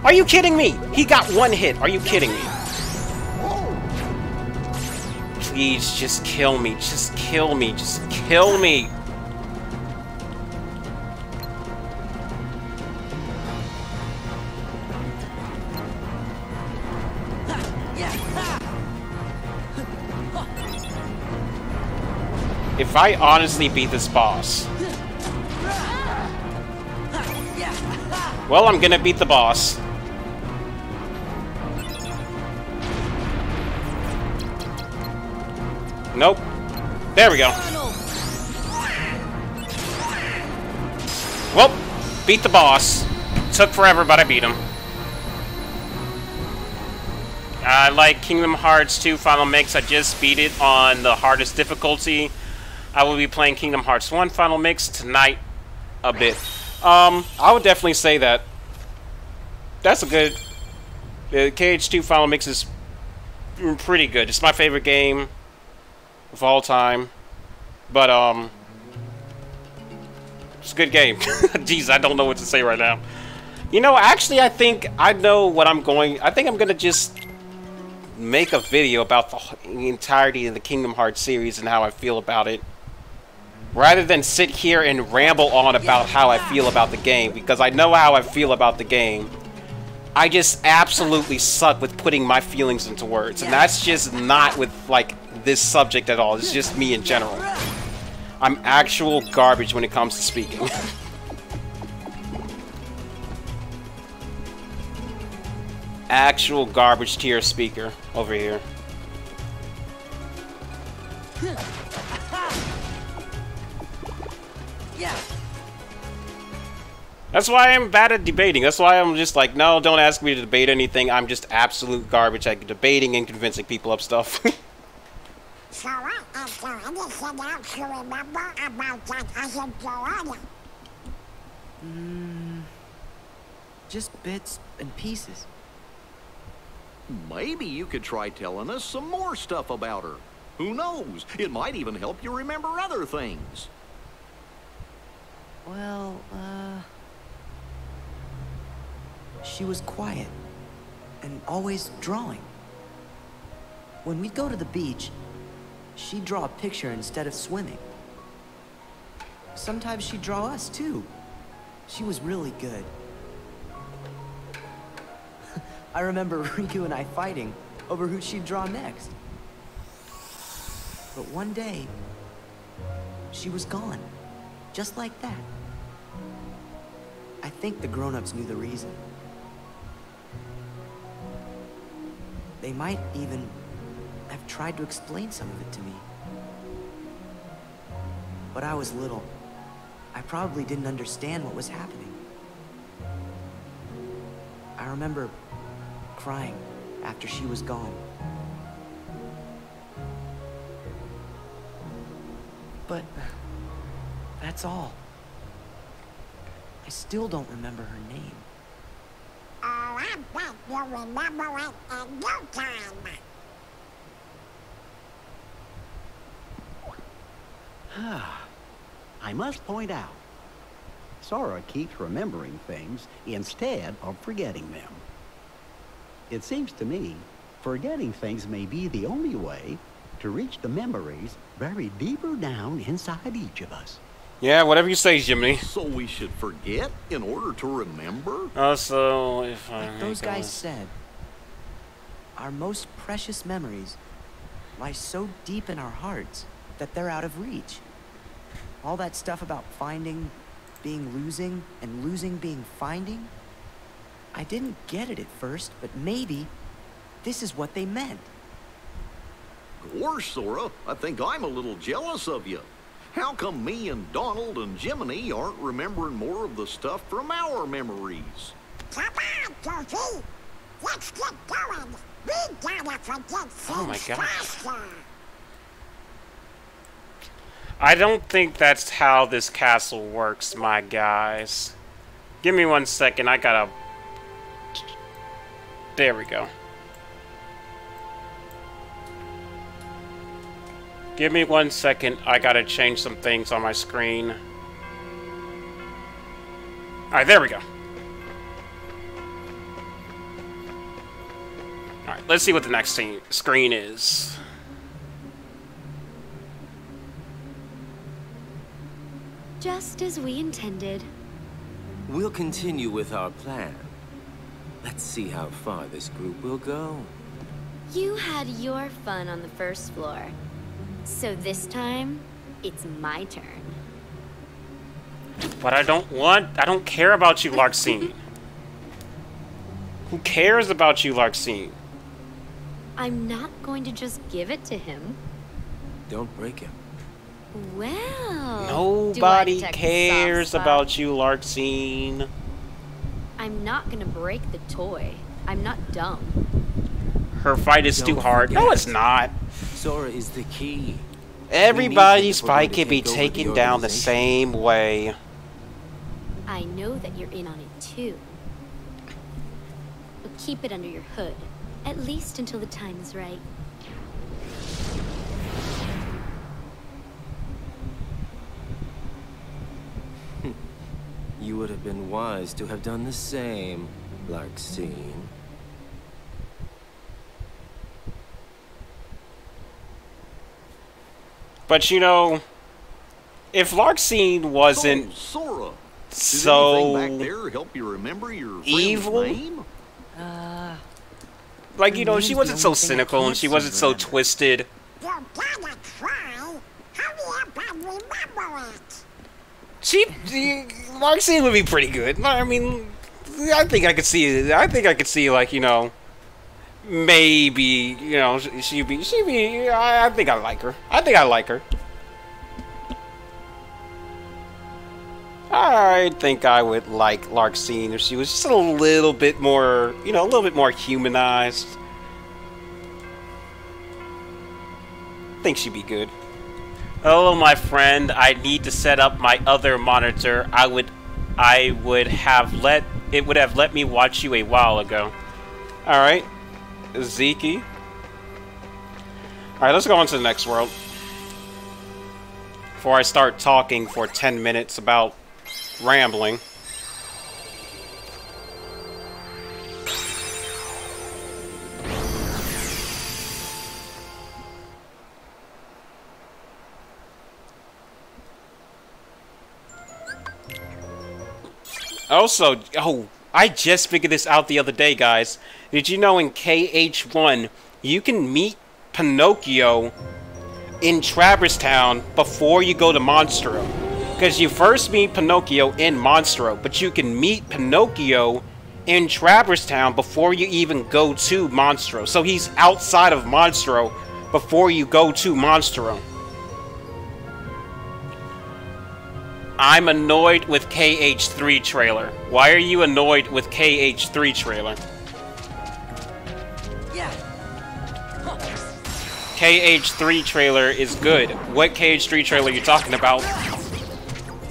Are you kidding me? He got one hit. Are you kidding me? Please, just kill me. Just kill me. Just kill me. If I honestly beat this boss... Well, I'm gonna beat the boss. Nope. There we go. Well, beat the boss. Took forever, but I beat him. I like Kingdom Hearts 2 Final Mix. I just beat it on the hardest difficulty. I will be playing Kingdom Hearts 1 Final Mix tonight a bit. I would definitely say that. That's a good... KH2 Final Mix is pretty good. It's my favorite game of all time. But, it's a good game. Jeez, I don't know what to say right now. You know, actually, I think I know what I'm going... I think I'm gonna just make a video about the entirety of the Kingdom Hearts series and how I feel about it. Rather than sit here and ramble on about how I feel about the game. Because I know how I feel about the game. I just absolutely suck with putting my feelings into words. And that's just not with, like, this subject at all. It's just me in general. I'm actual garbage when it comes to speaking. Actual garbage tier speaker over here. That's why I'm bad at debating. That's why I'm just like, no, don't ask me to debate anything. I'm just absolute garbage at debating and convincing people of stuff. Sora, and so anything else you remember about that other Sora? Just bits and pieces. Maybe you could try telling us some more stuff about her. Who knows? It might even help you remember other things. Well, she was quiet and always drawing. When we'd go to the beach, she'd draw a picture instead of swimming. Sometimes she'd draw us too. She was really good. I remember Riku and I fighting over who she'd draw next. But one day, she was gone, just like that. I think the grown-ups knew the reason. They might even have tried to explain some of it to me. But I was little. I probably didn't understand what was happening. I remember crying after she was gone. But that's all. I still don't remember her name. Oh, I bet you'll remember it in no time. I must point out, Sora keeps remembering things instead of forgetting them. It seems to me, forgetting things may be the only way to reach the memories buried deeper down inside each of us. Yeah, whatever you say, Jiminy. So we should forget in order to remember? Also, if I Like those guys said, our most precious memories lie so deep in our hearts that they're out of reach. All that stuff about finding being losing and losing being finding, I didn't get it at first, but maybe this is what they meant. Gosh, Sora, I think I'm a little jealous of you. How come me and Donald and Jiminy aren't remembering more of the stuff from our memories? Come on, Goofy. Let's get going. We gotta forget things Oh my gosh. faster. I don't think that's how this castle works, my guys. Give me 1 second. I gotta... There we go. Give me 1 second. I gotta change some things on my screen. Alright, there we go. Alright, let's see what the next screen is. Just as we intended. We'll continue with our plan. Let's see how far this group will go. You had your fun on the first floor. So this time, it's my turn. But I don't care about you, Larxene. Who cares about you, Larxene? I'm not going to just give it to him. Don't break him. Well, Nobody do I detect a cares soft spot? about you, Larxene. I'm not gonna break the toy. I'm not dumb. Her fight is too Don't hard. No, forget. it's not. Sora is the key. Everybody's if we're going fight to can be take over the taken down the organization. same way. I know that you're in on it too. But keep it under your hood, at least until the time is right. You would have been wise to have done the same, Larxene. But you know, if Larxene wasn't Sora, did so anything back there help you remember your friend's evil? name? Like, you know, Name's she the wasn't so only thing I cynical and can't she seem wasn't to so remember. twisted. You gotta try. Hurry up and remember it. Larxene would be pretty good. I mean, I think I could see, like, you know, maybe, you know, I think I like her. I think I would like Larxene if she was just a little bit more, you know, a little bit more humanized. think she'd be good. Hello, my friend. I need to set up my other monitor. It would have let me watch you a while ago. Alright. Zeke. Alright, let's go on to the next world. Before I start talking for 10 minutes about rambling. Also, I just figured this out the other day, guys. Did you know in KH1, you can meet Pinocchio in Traverse Town before you go to Monstro? Because you first meet Pinocchio in Monstro, but you can meet Pinocchio in Traverse Town before you even go to Monstro. So he's outside of Monstro before you go to Monstro. I'm annoyed with KH3 trailer. Why are you annoyed with KH3 trailer? Yeah. KH3 trailer is good. What KH3 trailer are you talking about?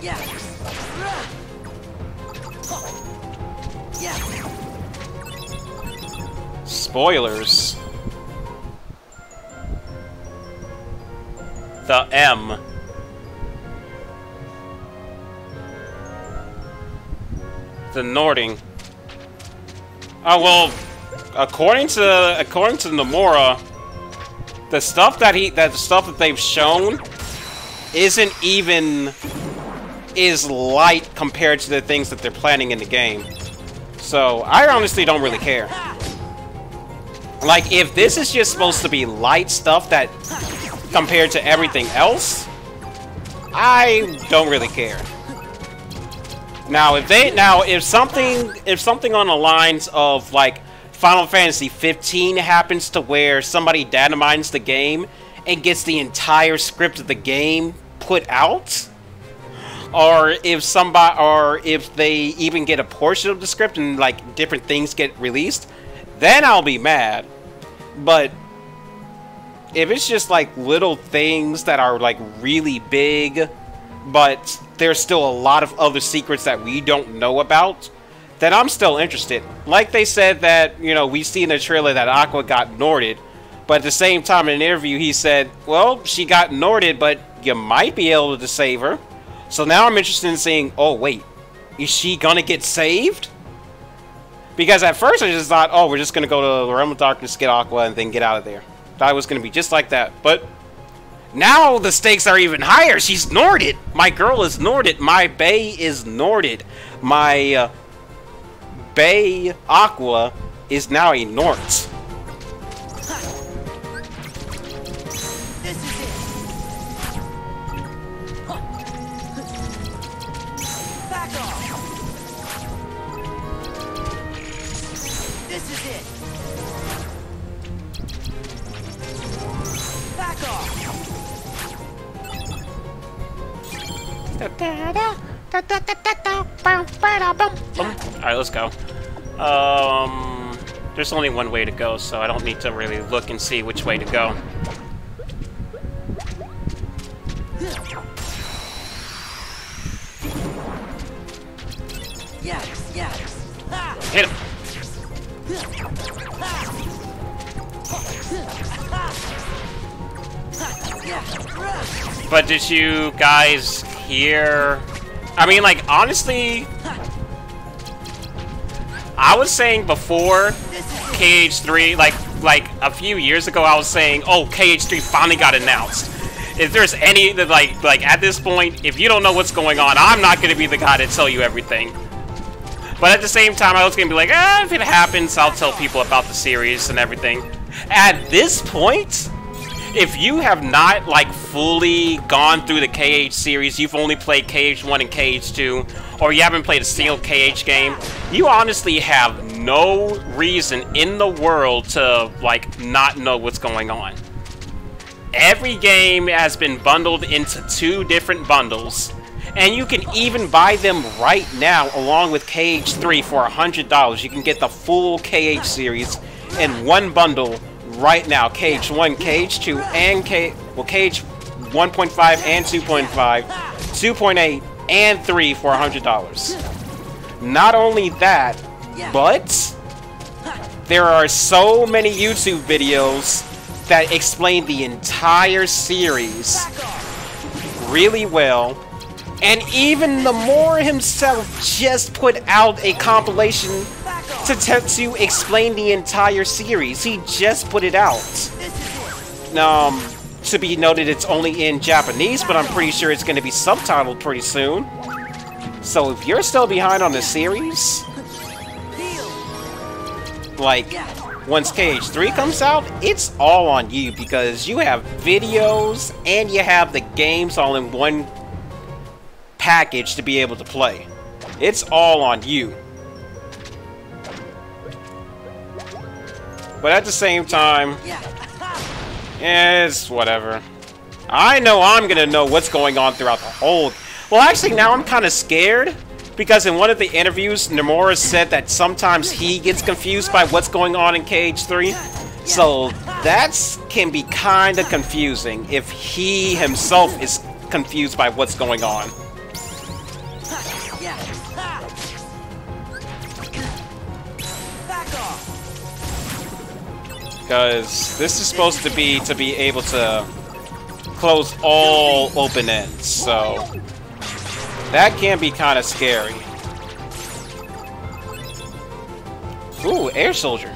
Yeah. Yeah. Spoilers. The M. The Nording. Oh well, according to Nomura, the stuff that they've shown isn't even is light compared to the things that they're planning in the game. So I honestly don't really care. Like, if this is just supposed to be light stuff that compared to everything else, I don't really care. Now, if something on the lines of like Final Fantasy 15 happens to where somebody data mines the game and gets the entire script of the game put out, or if they even get a portion of the script and like different things get released, then I'll be mad. But if it's just like little things that are like really big, but there's still a lot of other secrets that we don't know about, then I'm still interested. Like they said that, you know, we see in the trailer that Aqua got Norded, but at the same time in an interview he said, well, she got Norded, but you might be able to save her. So now I'm interested in seeing, oh wait, is she gonna get saved? Because at first I just thought, oh, we're just gonna go to the Realm of Darkness, get Aqua, and then get out of there. Thought it was gonna be just like that, but now the stakes are even higher. She's Norded. My girl is Norded. My bae is Norded. My bae Aqua is now a Nort. This is it. Back off. This is it. Back off. Alright, let's go. There's only one way to go, so I don't need to really look and see which way to go. Yes, yes. Hit him! But did you guys hear? I mean, like, honestly, I was saying before KH3, like a few years ago, I was saying, oh, KH3 finally got announced. If there's any, like at this point, if you don't know what's going on, I'm not going to be the guy to tell you everything. But at the same time, I was going to be like, if it happens, I'll tell people about the series and everything. At this point, if you have not, like, fully gone through the KH series, you've only played KH1 and KH2, or you haven't played a single KH game, you honestly have no reason in the world to, like, not know what's going on. Every game has been bundled into 2 different bundles, and you can even buy them right now along with KH3 for $100. You can get the full KH series in one bundle right now. KH1, KH2, Well, Cage 1.5 and 2.5, 2.8 and 3 for $100. Not only that, but there are so many YouTube videos that explain the entire series really well. And even Nomura himself just put out a compilation to explain the entire series. He just put it out. To be noted, it's only in Japanese, but I'm pretty sure it's going to be subtitled pretty soon. So if you're still behind on the series, like, once Cage 3 comes out, it's all on you, because you have videos and you have the games all in one package to be able to play. It's all on you. But at the same time, it's whatever. I know I'm gonna know what's going on throughout the whole... Well, actually, now I'm kind of scared, because in one of the interviews, Nomura said that sometimes he gets confused by what's going on in Cage 3. So that can be kind of confusing if he himself is confused by what's going on. Because this is supposed to be able to close all open ends, so that can be kind of scary. Ooh, air soldier.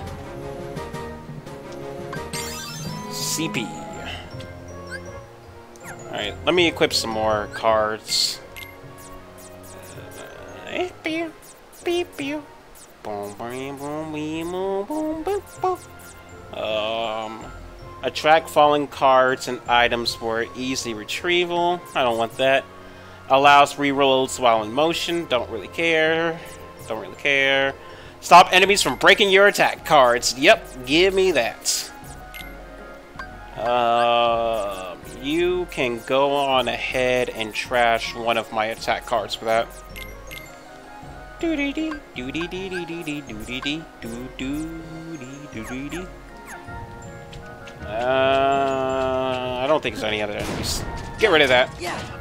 CP. Alright, let me equip some more cards. Attract falling cards and items for easy retrieval. I don't want that. Allows rerolls while in motion. Don't really care. Don't really care. Stop enemies from breaking your attack cards. Yep, give me that. You can go on ahead and trash one of my attack cards for that. Doody-dee, doody-dee, doody-dee, doody-dee, doody-dee. I don't think there's any other enemies. Get rid of that.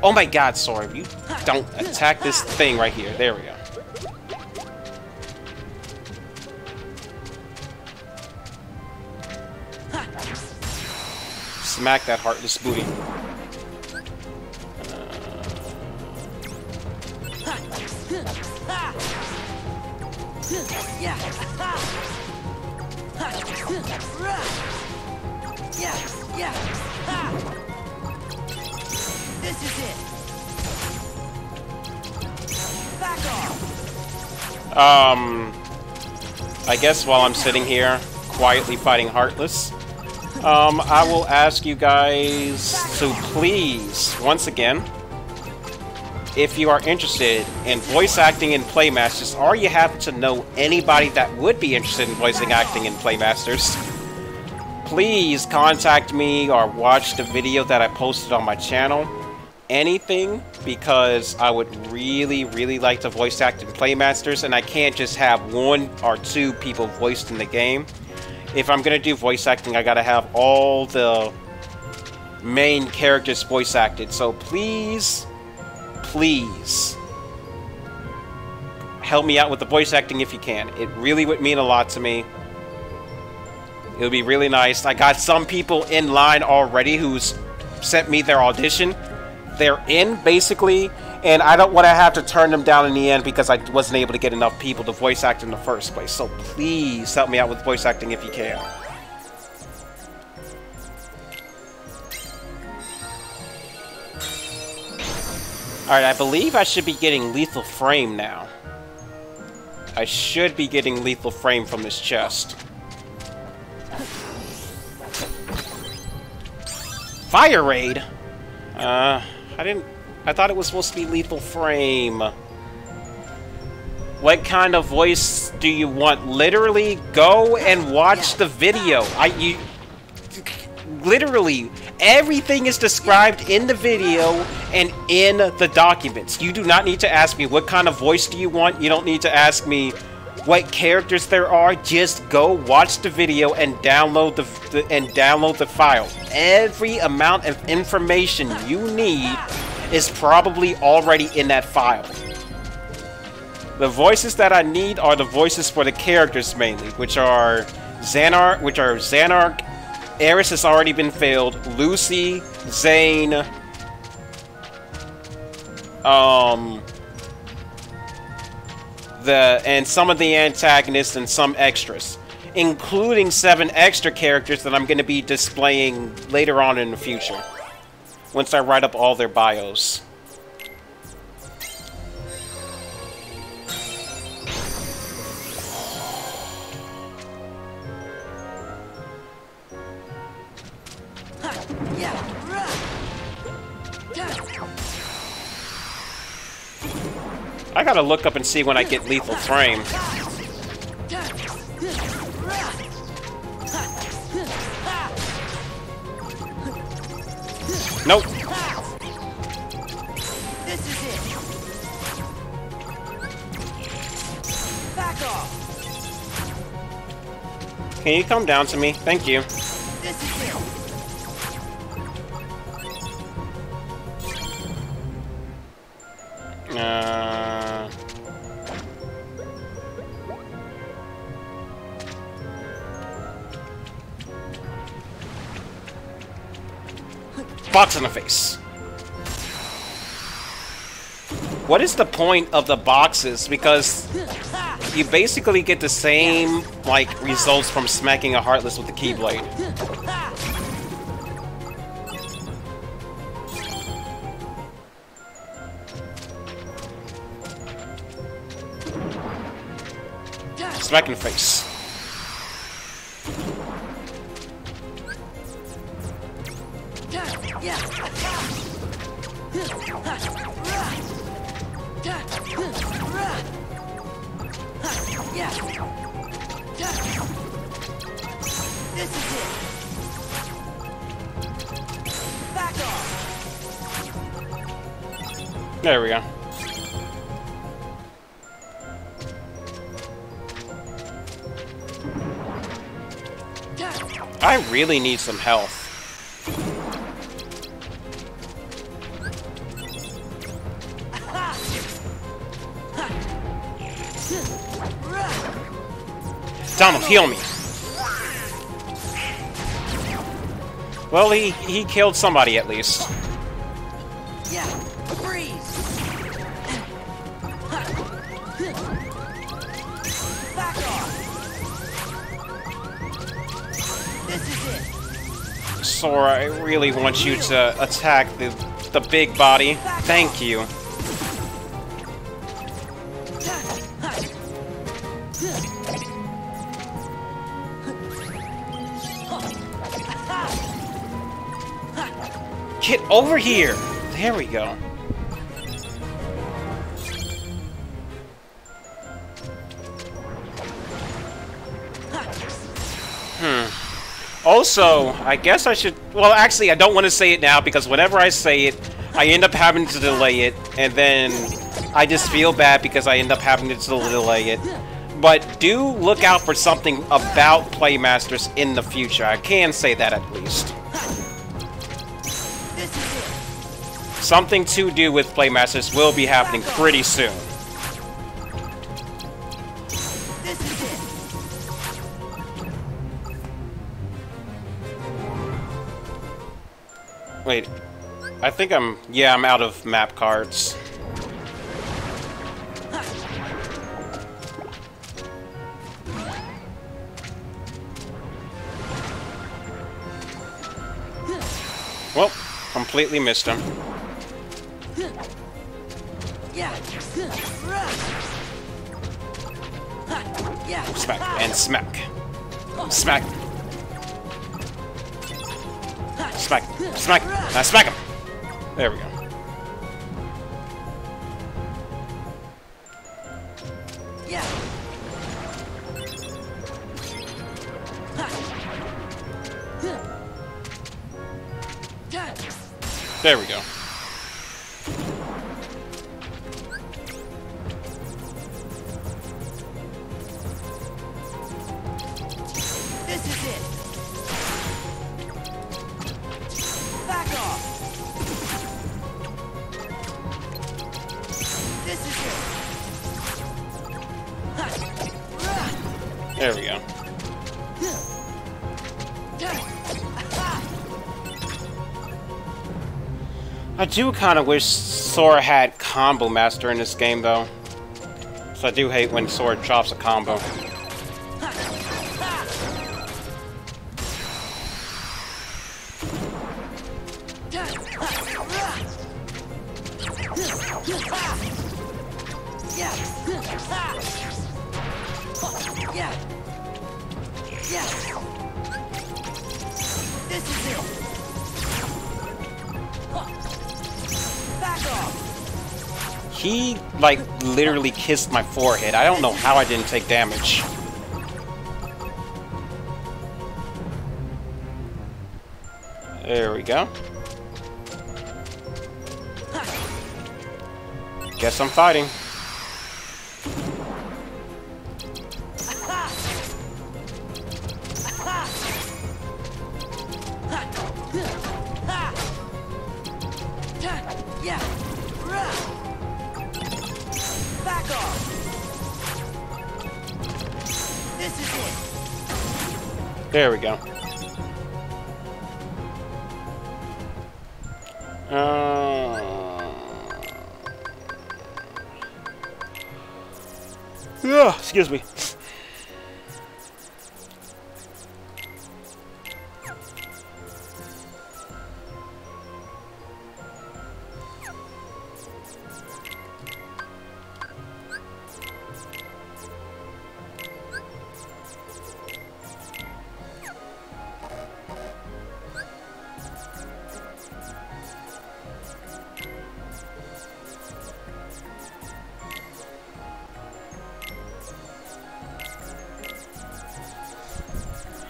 Oh my god, Sora, you don't attack this thing right here. There we go. Smack that heartless booty. This is it. Back off. I guess while I'm sitting here quietly fighting Heartless, I will ask you guys to please, once again, if you are interested in voice acting in Playmasters, or you happen to know anybody that would be interested in voicing acting in Playmasters, please contact me or watch the video that I posted on my channel. Anything, because I would really, really like to voice act in Playmasters, and I can't just have 1 or 2 people voiced in the game. If I'm gonna do voice acting, I gotta have all the main characters voice acted. So please, please, help me out with the voice acting if you can. It really would mean a lot to me. It would be really nice. I got some people in line already who's sent me their audition. They're in, basically, and I don't want to have to turn them down in the end because I wasn't able to get enough people to voice act in the first place. So please help me out with voice acting if you can. Alright, I believe I should be getting Lethal Frame now. I should be getting Lethal Frame from this chest. Fire Raid? I thought it was supposed to be Lethal Frame. What kind of voice do you want? Literally, go and watch the video. Literally, everything is described in the video and in the documents. You do not need to ask me what kind of voice do you want. You don't need to ask me what characters there are, just go watch the video and download the file. Every amount of information you need is probably already in that file. The voices that I need are the voices for the characters mainly, which are Xanark, Eris has already been filled, Lucy, Zane, and some of the antagonists and some extras, including 7 extra characters that I'm going to be displaying later on in the future, once I write up all their bios. I gotta look up and see when I get lethal frame. Nope. This is it. Back off. Can you come down to me? Thank you. This is it. Box in the face. What is the point of the boxes? Because you basically get the same, like, results from smacking a Heartless with the Keyblade. Smack in the face. This is it. Back off. There we go. I really need some health. Donald, heal me. Well, he killed somebody at least. Yeah, freeze. Back off. This is it. Sora, I really want you to attack the big body. Thank you. Get over here! There we go. Also, I guess I should... Well, actually, I don't want to say it now, because whenever I say it, I end up having to delay it, and then I just feel bad because I end up having to delay it. But do look out for something about Playmasters in the future. I can say that at least. Something to do with Playmasters will be happening pretty soon. This is it. Wait, I think I'm out of map cards. Well, completely missed him. Smack and smack. Smack. Smack. Smack. Now smack him. There we go. There we go. There we go. I do kind of wish Sora had Combo Master in this game, though. So I do hate when Sora drops a combo. This is it. Back off. He, like, literally kissed my forehead. I don't know how I didn't take damage. There we go. Guess I'm fighting. Back off. This is it. There we go. Excuse me.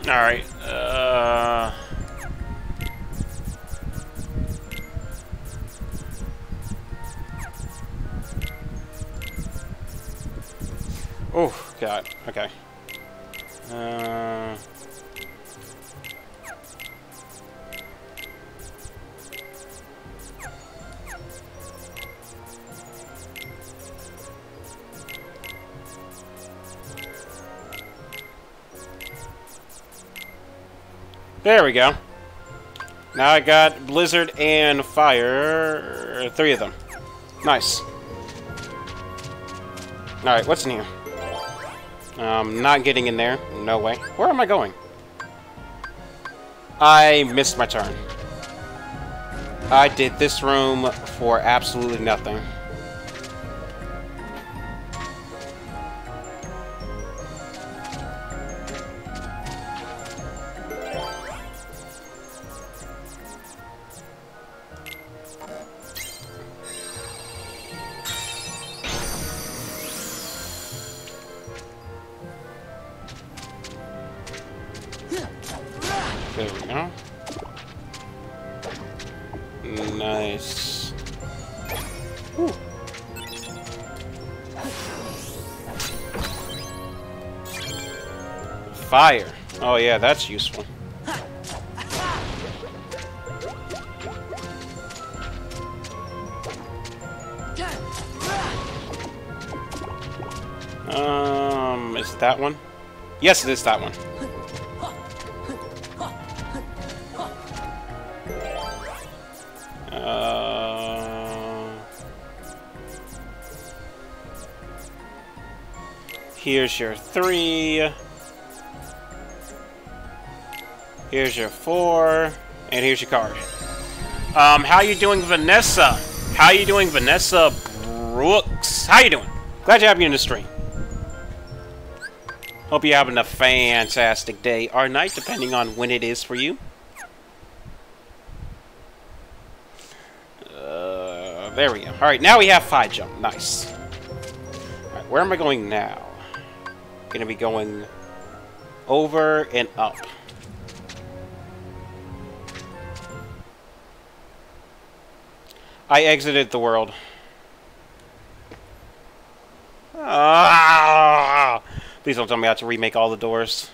Alright, oh, God, okay. There we go. Now I got Blizzard and Fire. 3 of them. Nice. Alright, what's in here? Not getting in there. No way. Where am I going? I missed my turn. I did this room for absolutely nothing. There we go. Nice. Whew. Fire. Oh yeah, that's useful. Is it that one? Yes, it is that one. Here's your 3. Here's your 4. And here's your card. How you doing, Vanessa? How you doing, Vanessa Brooks? How you doing? Glad to have you in the stream. Hope you're having a fantastic day or night, depending on when it is for you. There we go. Alright, now we have 5 jump. Nice. Alright, where am I going now? Gonna be going over and up. I exited the world. Ah! Please don't tell me I have to remake all the doors.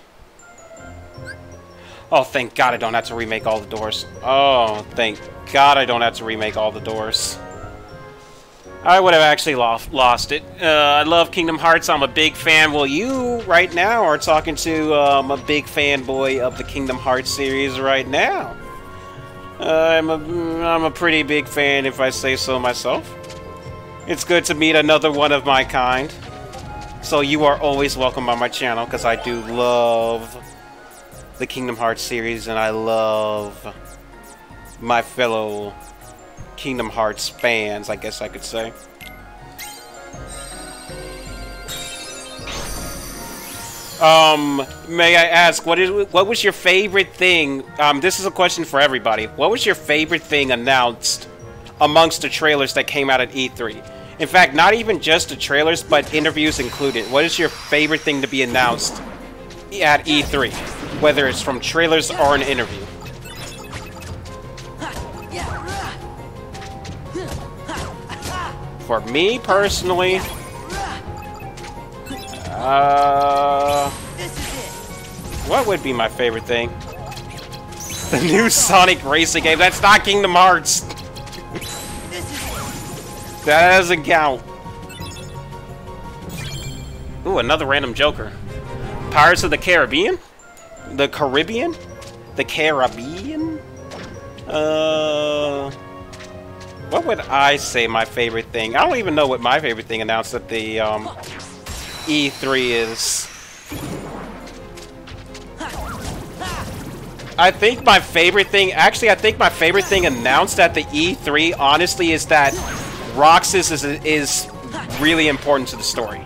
Oh, thank God I don't have to remake all the doors. Oh, thank God I don't have to remake all the doors. I would have actually lost it. I love Kingdom Hearts. I'm a big fan. Well, you right now are talking to a big fanboy of the Kingdom Hearts series right now. I'm a pretty big fan, if I say so myself. It's good to meet another one of my kind. So you are always welcome on my channel, because I do love the Kingdom Hearts series, and I love my fellow Kingdom Hearts fans, I guess I could say. May I ask, what was your favorite thing? This is a question for everybody. What was your favorite thing announced amongst the trailers that came out at E3? In fact, not even just the trailers, but interviews included. What is your favorite thing to be announced at E3? Whether it's from trailers or an interview. For me, personally, what would be my favorite thing? The new Sonic racing game. That's not Kingdom Hearts. That doesn't count. Ooh, another random Joker. Pirates of the Caribbean? The Caribbean? The Caribbean? What would I say my favorite thing? I don't even know what my favorite thing announced at the E3 is. I think my favorite thing, actually I think my favorite thing announced at the E3, honestly, is that Roxas is really important to the story.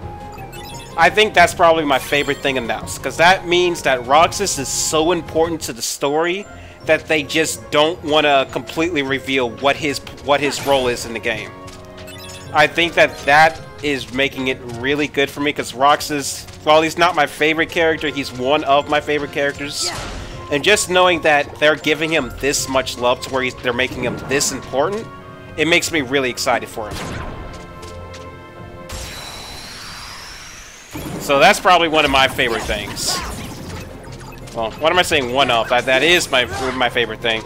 I think that's probably my favorite thing announced, because that means that Roxas is so important to the story that they just don't want to completely reveal what his role is in the game. I think that is making it really good for me, because Roxas, while he's not my favorite character, he's one of my favorite characters. And just knowing that they're giving him this much love to where they're making him this important, it makes me really excited for him. So that's probably one of my favorite things. Well, what am I saying? One of that is my favorite thing.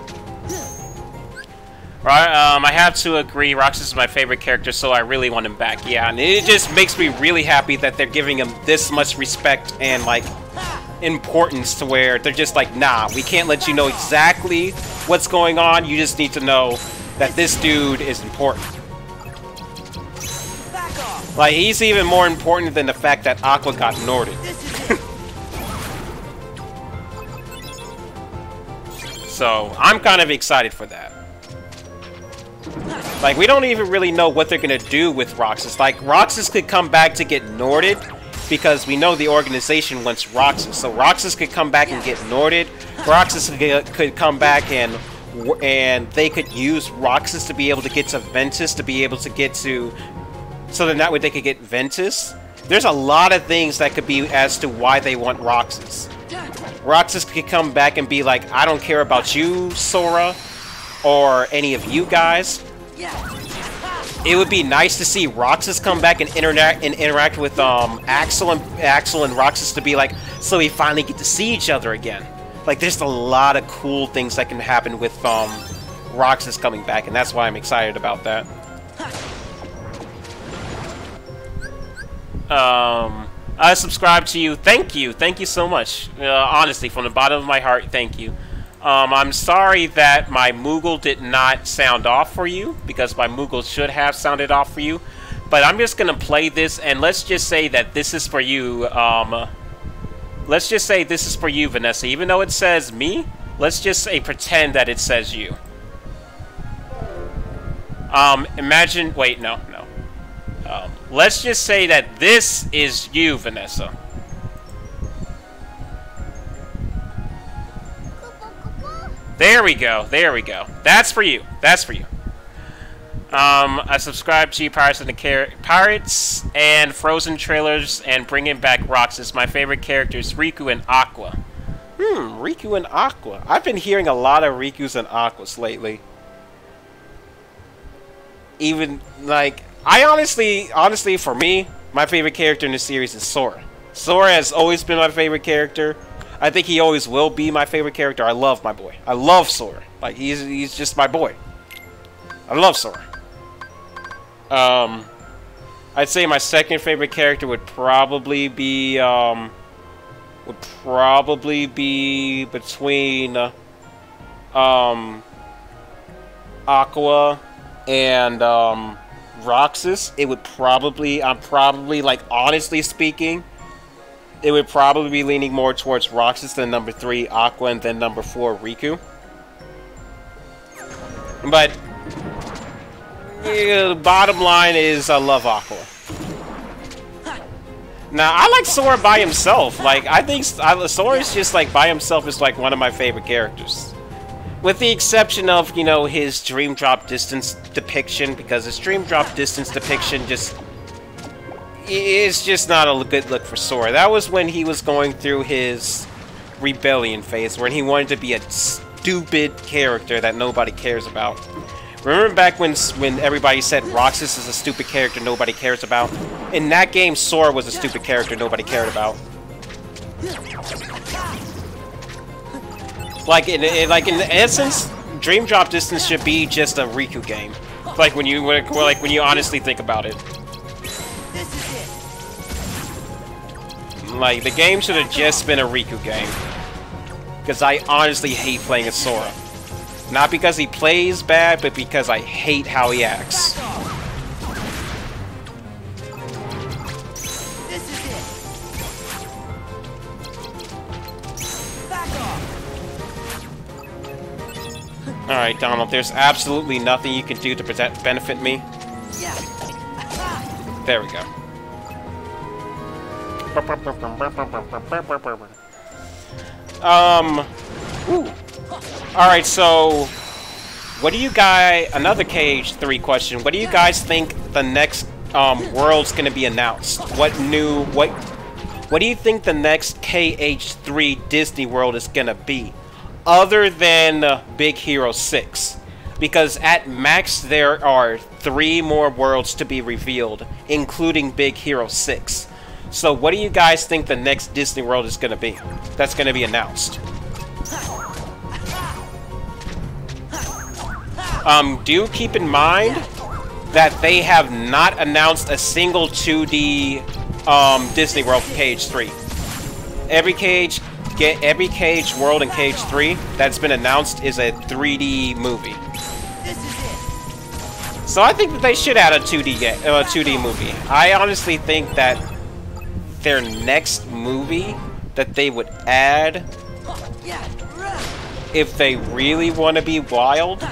Right? I have to agree. Roxas is my favorite character, so I really want him back. Yeah, and it just makes me really happy that they're giving him this much respect and like importance to where they're just like, nah, we can't let you know exactly what's going on. You just need to know that this dude is important. Like, he's even more important than the fact that Aqua got Norded. So, I'm kind of excited for that. Like, we don't even really know what they're gonna do with Roxas. Like, Roxas could come back to get Norded, because we know the organization wants Roxas. So, Roxas could come back and get Norded. Roxas could come back and they could use Roxas to be able to get to Ventus, to be able to get to... So then that way they could get Ventus. There's a lot of things that could be as to why they want Roxas. Roxas could come back and be like, I don't care about you, Sora, or any of you guys. It would be nice to see Roxas come back and interact with Axel and Roxas to be like, so we finally get to see each other again. Like, there's a lot of cool things that can happen with Roxas coming back, and that's why I'm excited about that. I subscribe to you. Thank you so much. Honestly, from the bottom of my heart, thank you. I'm sorry that my Moogle did not sound off for you, because my Moogle should have sounded off for you. But I'm just gonna play this, and let's just say that this is for you. Let's just say this is for you, Vanessa. Even though it says me, let's just say pretend that it says you. Imagine. Wait, no. Let's just say that this is you, Vanessa. There we go. That's for you. I subscribe to Pirates and Frozen trailers and bringing back Roxas. My favorite characters, Riku and Aqua. Riku and Aqua. I've been hearing a lot of Rikus and Aquas lately. Even, like... I honestly, for me, my favorite character in the series is Sora. Sora has always been my favorite character. I think he always will be my favorite character. I love my boy. I love Sora. Like, he's just my boy. I love Sora. I'd say my second favorite character would probably be between Aqua and Roxas. It would probably, like, honestly speaking, it would probably be leaning more towards Roxas than number 3 Aqua and then number 4 Riku. But yeah, the bottom line is I love Aqua. Now, I like Sora by himself. Like, I think Sora's just, like, by himself is, like, one of my favorite characters. With the exception of, you know, his Dream Drop Distance depiction, because his Dream Drop Distance depiction just is just not a good look for Sora. That was when he was going through his rebellion phase, when he wanted to be a stupid character that nobody cares about. Remember back when everybody said Roxas is a stupid character nobody cares about? In that game, Sora was a stupid character nobody cared about. Like in essence, Dream Drop Distance should be just a Riku game. Like when you honestly think about it. Like the game should have just been a Riku game. Because I honestly hate playing as Sora. Not because he plays bad, but because I hate how he acts. Alright, Donald, there's absolutely nothing you can do to benefit me. There we go. Ooh. Alright, so what do you guys, another KH3 question, what do you guys think the next world's gonna be announced? What do you think the next KH3 Disney World is gonna be? Other than Big Hero 6. Because at max there are 3 more worlds to be revealed, including Big Hero 6. So what do you guys think the next Disney World is gonna be? That's gonna be announced. Do keep in mind that they have not announced a single 2D Disney World for KH3. Every KH World in KH3 that's been announced is a 3D movie. So I think that they should add a 2D movie. I honestly think that their next movie that they would add, if they really want to be wild,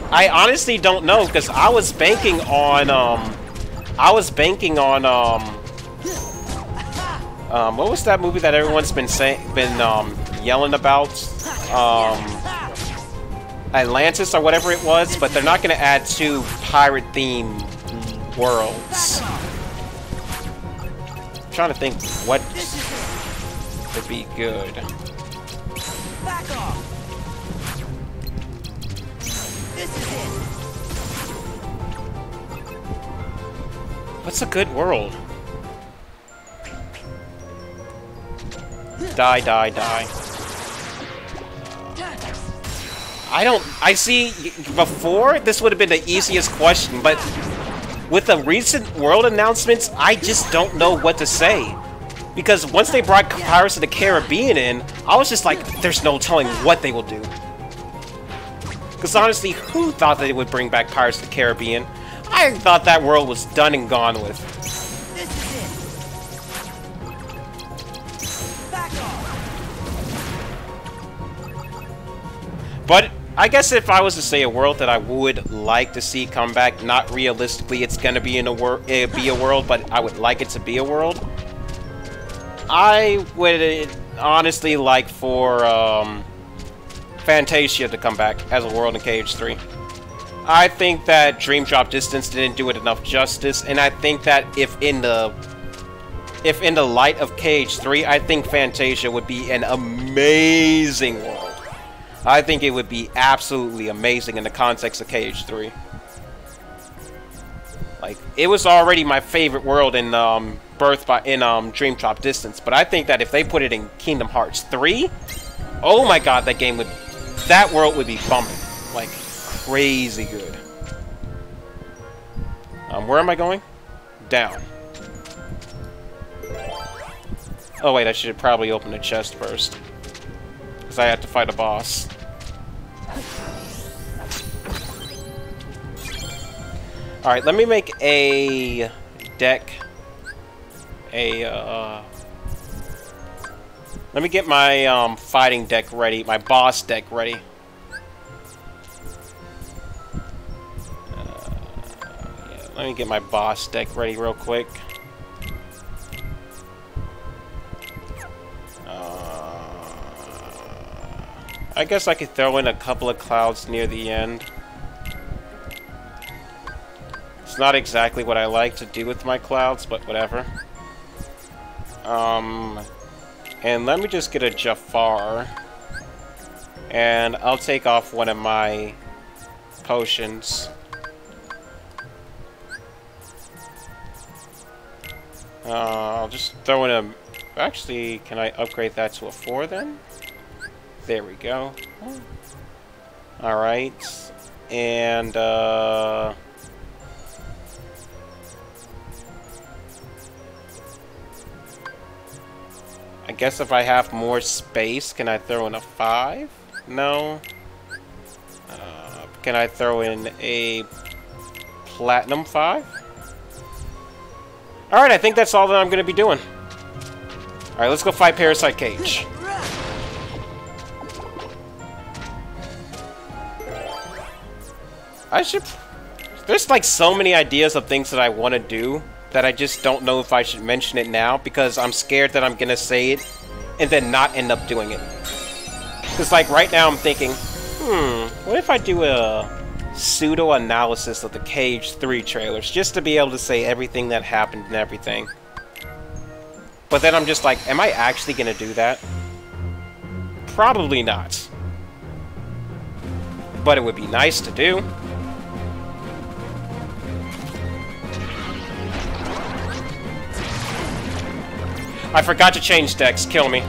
I honestly don't know, because I was banking on what was that movie that everyone's been yelling about? Atlantis or whatever it was, but they're not going to add 2 pirate-themed worlds. I'm trying to think what would be good. Back off. This is it. What's a good world? Die, die, die. I see, before, this would have been the easiest question, but with the recent world announcements, I just don't know what to say. Because once they brought Pirates of the Caribbean in, I was just like, there's no telling what they will do. Because honestly, who thought that they would bring back Pirates of the Caribbean? I thought that world was done and gone with. This is it. Back off. But I guess if I was to say a world that I would like to see come back, not realistically it's gonna be in a world, but I would like it to be a world. I would honestly like for Fantasia to come back as a world in KH3. I think that Dream Drop Distance didn't do it enough justice, and I think that if in the light of KH3, I think Fantasia would be an amazing world. I think it would be absolutely amazing in the context of KH3. Like, it was already my favorite world in Dream Drop Distance, but I think that if they put it in Kingdom Hearts 3, oh my god, that world would be bumping. Like, crazy good. Where am I going? Down. Oh wait, I should probably open the chest first. Because I have to fight a boss. Alright, let me make a deck. Let me get my fighting deck ready, my boss deck ready. Yeah, let me get my boss deck ready real quick. I guess I could throw in a couple of clouds near the end. It's not exactly what I like to do with my clouds, but whatever. And let me just get a Jafar. And I'll take off one of my potions. I'll just throw in a... Actually, can I upgrade that to a 4 then? There we go. Alright. And, I guess if I have more space, can I throw in a 5? No. Can I throw in a Platinum 5? Alright, I think that's all that I'm going to be doing. Alright, let's go fight Parasite Cage. I should... There's like so many ideas of things that I want to do that I just don't know if I should mention it now because I'm scared that I'm going to say it and then not end up doing it. Because like right now I'm thinking, what if I do a pseudo-analysis of the Cage 3 trailers just to be able to say everything that happened and everything. But then I'm just like, am I actually going to do that? Probably not. But it would be nice to do. I forgot to change decks. Kill me.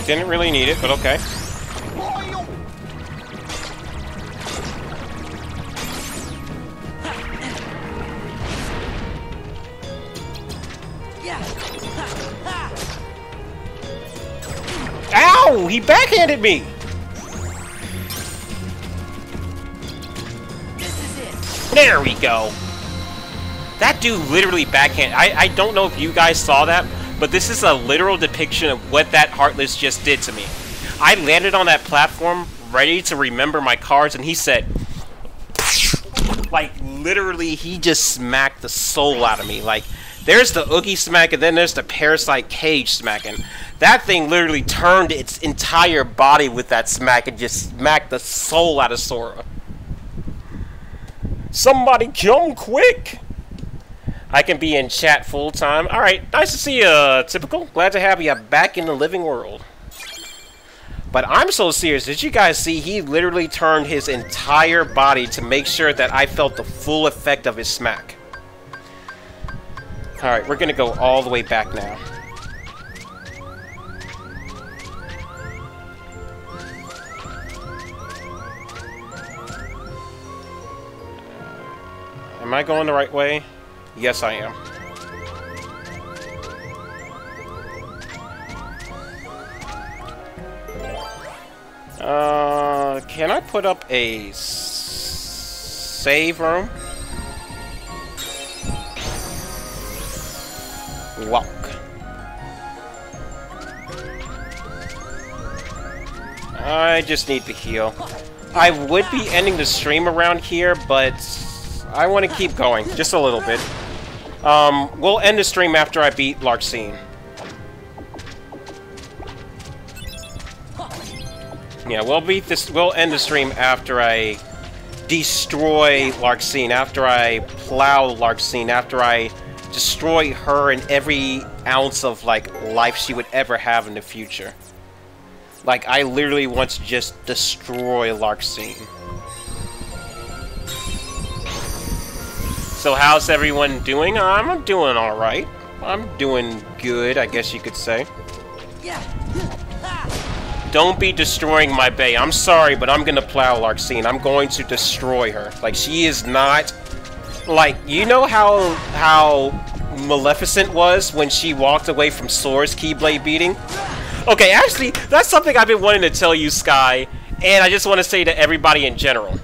Didn't really need it, but okay. Ow! He backhanded me! There we go. That dude literally backhanded. I don't know if you guys saw that, but this is a literal depiction of what that Heartless just did to me. I landed on that platform ready to remember my cards, and he said... Like, literally, he just smacked the soul out of me. Like, there's the Oogie smack, and then there's the Parasite Cage smacking. That thing literally turned its entire body with that smack and just smacked the soul out of Sora. Somebody come quick! I can be in chat full time. Alright, nice to see you, Typical. Glad to have you back in the living world. But I'm so serious. Did you guys see he literally turned his entire body to make sure that I felt the full effect of his smack? Alright, we're gonna go all the way back now. Am I going the right way? Yes, I am. Can I put up a save room? Walk. I just need to heal. I would be ending the stream around here, but I want to keep going just a little bit. We'll end the stream after I beat Larxene. Yeah, we'll end the stream after I destroy Larxene, after I plow Larxene, after I destroy her and every ounce of, like, life she would ever have in the future. Like, I literally want to just destroy Larxene. So how's everyone doing? I'm doing alright. I'm doing good, I guess you could say. Don't be destroying my bay. I'm sorry, but I'm gonna plow Larxene. I'm going to destroy her. Like, she is not... Like, you know how Maleficent was when she walked away from Sora's Keyblade beating? Okay, actually, that's something I've been wanting to tell you, Sky, and I just want to say to everybody in general.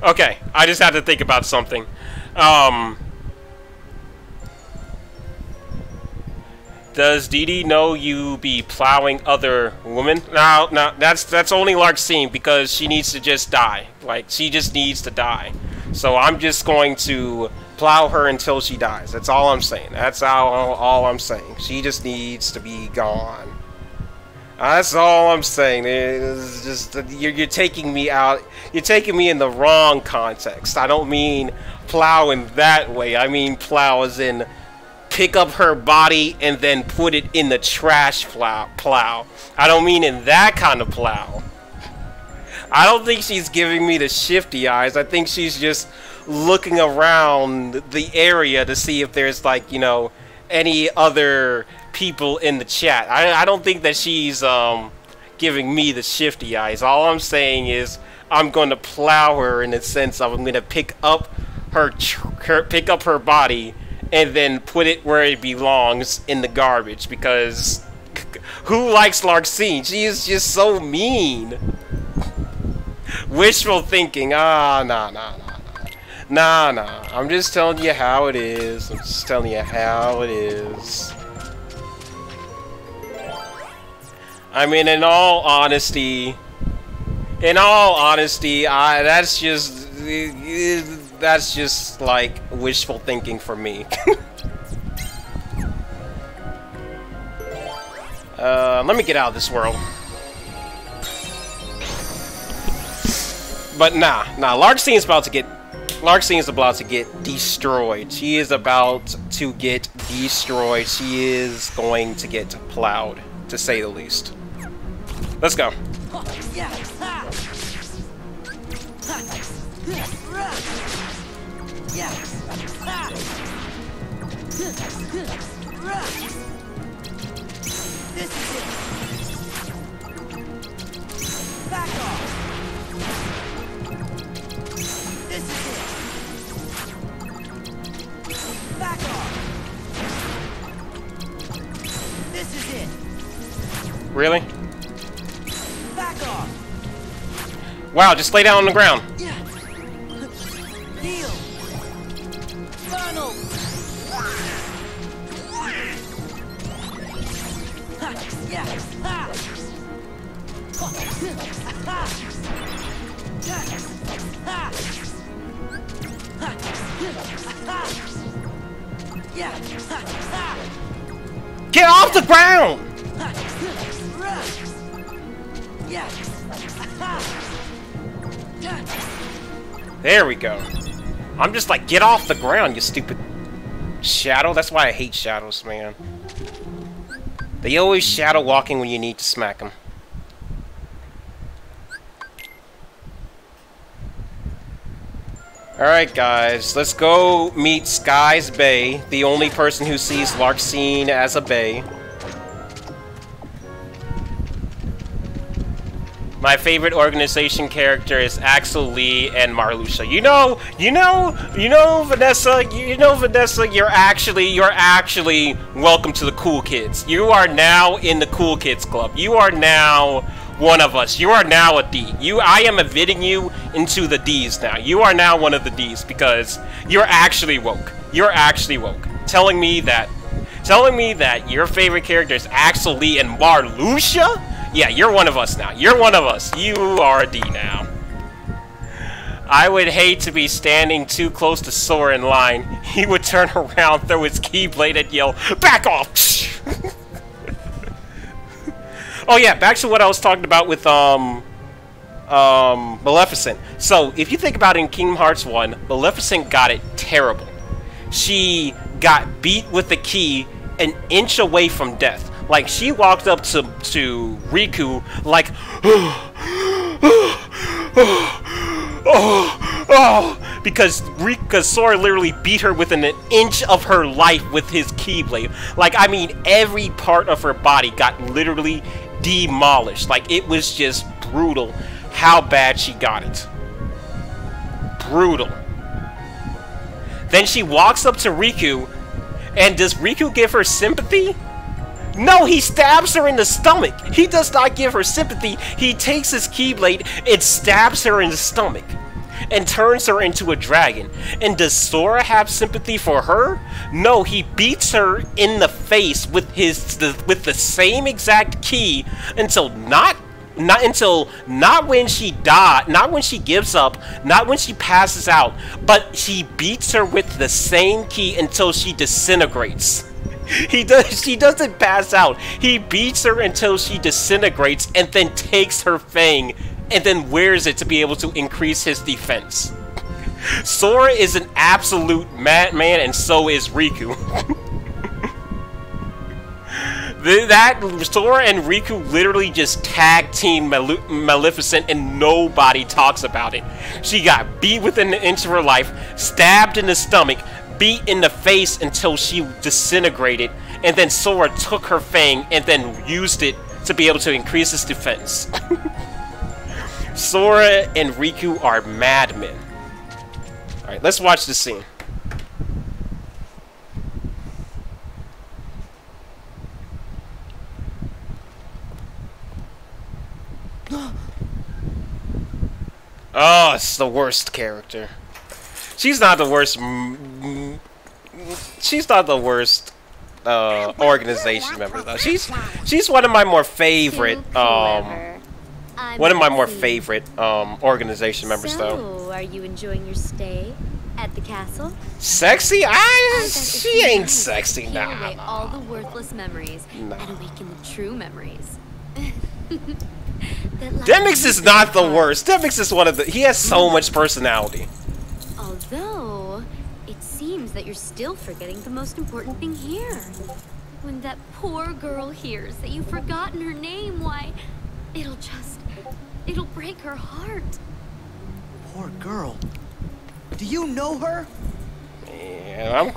Okay, I just had to think about something. Does Dee Dee know you be plowing other women? No, that's only Larxene because she needs to just die. Like, she just needs to die. So I'm just going to plow her until she dies. That's all I'm saying. That's all I'm saying. She just needs to be gone. That's all I'm saying. It's just you're taking me out. You're taking me in the wrong context. I don't mean plow in that way. I mean plow as in pick up her body and then put it in the trash plow. I don't mean in that kind of plow. I don't think she's giving me the shifty eyes. I think she's just looking around the area to see if there's, like, you know, any other people in the chat. I don't think that she's giving me the shifty eyes. All I'm saying is I'm going to plow her in the sense of I'm going to pick up her body and then put it where it belongs in the garbage, because who likes Larxene? She is just so mean. Wishful thinking. Nah. I'm just telling you how it is. I'm just telling you how it is. I mean, in all honesty, that's just like wishful thinking for me. Let me get out of this world. But nah, Larxene's about to get destroyed. She is about to get destroyed. She is going to get plowed, to say the least. Let's go. This is it. Back off. This is it. Back off. This is it. Really? Back off. Wow, just lay down on the ground. Heal. Funnel. Yeah. Get off the ground! There we go. I'm just like, get off the ground, you stupid shadow. That's why I hate shadows, man. They always shadow walking when you need to smack them. Alright guys, let's go meet Sky's Bay, the only person who sees Larxene as a bay. My favorite organization character is Axel Lee and Marluxia. Vanessa, you're actually welcome to the cool kids. You are now in the cool kids club. You are now one of us. You are now a D. I am admitting you into the Ds now. You are now one of the Ds because you're actually woke. You're actually woke. Telling me that your favorite character is Axel Lee and Marluxia? Yeah, you're one of us now. You're one of us. You are a D now. I would hate to be standing too close to Sora in line. He would turn around, throw his keyblade, and yell, "Back off!" Oh yeah, back to what I was talking about with Maleficent. So if you think about it in Kingdom Hearts 1, Maleficent got it terrible. She got beat with the key an inch away from death. Like, she walked up to Riku like, because Sora literally beat her within an inch of her life with his Keyblade. Like, I mean, every part of her body got literally demolished. Like, it was just brutal how bad she got it. Brutal. Then she walks up to Riku, and does Riku give her sympathy? No, he stabs her in the stomach. He does not give her sympathy. He takes his Keyblade and stabs her in the stomach and turns her into a dragon. And does Sora have sympathy for her? No, he beats her in the face with the same exact key until not when she gives up, not when she passes out, but he beats her with the same key until she disintegrates. She doesn't pass out. He beats her until she disintegrates and then takes her fang and then wears it to be able to increase his defense. Sora is an absolute madman, and so is Riku. Sora and Riku literally just tag team Maleficent and nobody talks about it. She got beat within an inch of her life, stabbed in the stomach, beat in the face until she disintegrated, and then Sora took her fang and then used it to be able to increase his defense. Sora and Riku are madmen. Alright, let's watch this scene. Oh, it's the worst character. She's not the worst. She's not the worst organization member though. She's one of my more favorite organization members though. So, are you enjoying your stay at the castle? Sexy? She ain't sexy now. Away all the worthless memories and awaken the true memories. Demix is not the worst. Demix is one of the. He has so much personality. Although, it seems that you're still forgetting the most important thing here. When that poor girl hears that you've forgotten her name, why, it'll break her heart. Poor girl. Do you know her? Yeah, I'm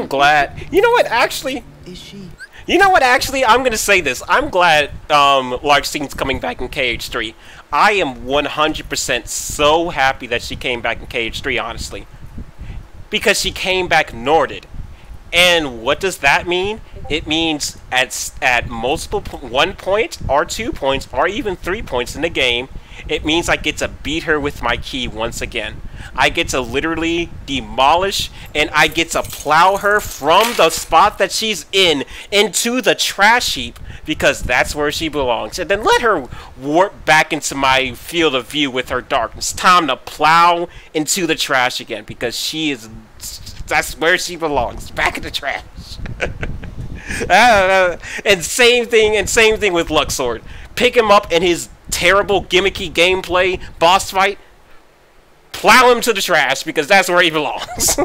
glad. You know what, actually? Is she? You know what, actually, I'm gonna say this. I'm glad Larkstein's coming back in KH3. I am 100% so happy that she came back in KH3, honestly. Because she came back Norded. And what does that mean? It means at multiple 1 point, or 2 points, or even 3 points in the game, it means I get to beat her with my key once again. I get to literally demolish, and I get to plow her from the spot that she's in into the trash heap, because that's where she belongs. And then let her warp back into my field of view with her darkness. Time to plow into the trash again, because that's where she belongs, back in the trash. And same thing with Luxord. Pick him up in his terrible gimmicky gameplay boss fight, plow him to the trash, because that's where he belongs.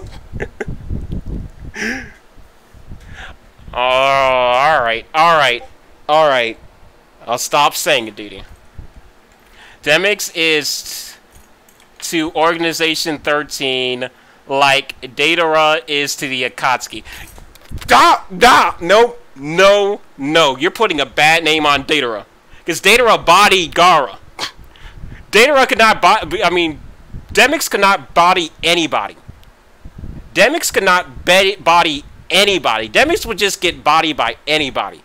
Alright. I'll stop saying it, dude. Demix is to Organization 13 like Datara is to the Akatsuki. No. You're putting a bad name on Datara. Because Datara body Gara. Datara could not Demix could not body anybody. Demix could not body anybody. Demix would just get bodied by anybody.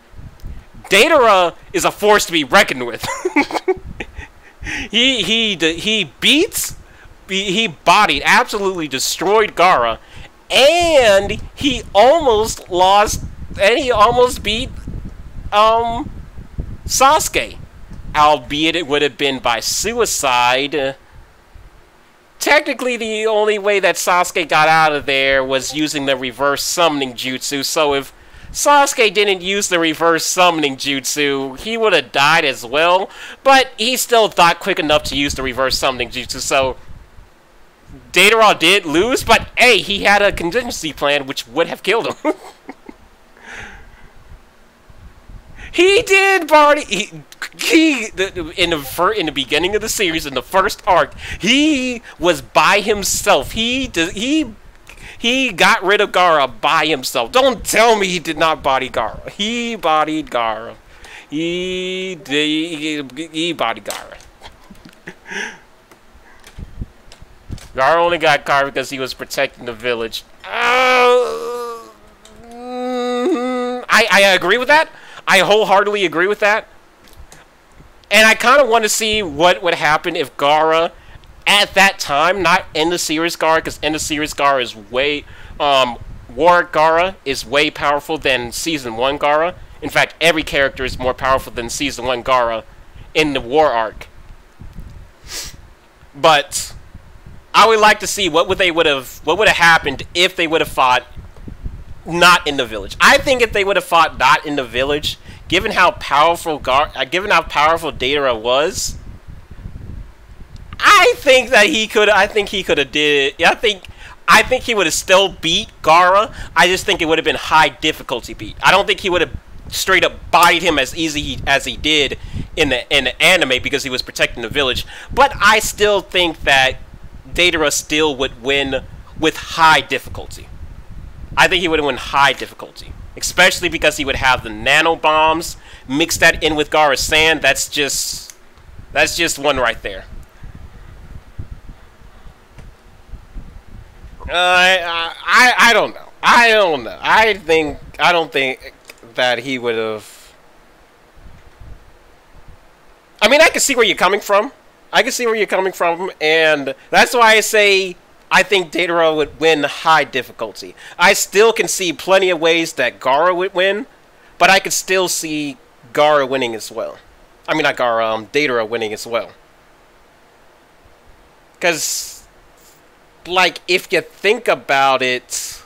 Datara is a force to be reckoned with. he bodied, absolutely destroyed Gaara, and he almost lost, and he almost beat Sasuke, albeit it would have been by suicide. Technically, the only way that Sasuke got out of there was using the reverse summoning jutsu, so if Sasuke didn't use the reverse summoning jutsu, he would have died as well, but he still thought quick enough to use the reverse summoning jutsu, so Datara did lose, but hey, he had a contingency plan which would have killed him. He did body. In the beginning of the series, in the first arc, he was by himself. He got rid of Gaara by himself. Don't tell me he did not body Gaara. He bodied Gaara. He bodied Gaara. Gaara only got Gaara because he was protecting the village. I agree with that. I wholeheartedly agree with that. And I kind of want to see what would happen if Gaara, at that time, not in the series Gaara, because in the series Gaara is way, War Gaara is way powerful than Season 1 Gaara. In fact, every character is more powerful than Season 1 Gaara in the War arc. But I would like to see what would have happened if they would have fought not in the village. I think if they would have fought not in the village, given how powerful Datara was, I think he could have still beat Gaara. I just think it would have been high difficulty beat. I don't think he would have straight up bodied him as easy as he did in the anime because he was protecting the village. But I still think that Datara still would win with high difficulty. I think he would have won high difficulty, especially because he would have the nano bombs. Mix that in with Gaara's sand. That's just one right there. I don't know. I don't think that he would have. I mean, I can see where you're coming from. And that's why I say I think Datara would win high difficulty. I still can see plenty of ways that Gaara would win, but I could still see Gaara winning as well. I mean, not Gaara, Datara winning as well. Because, like, if you think about it,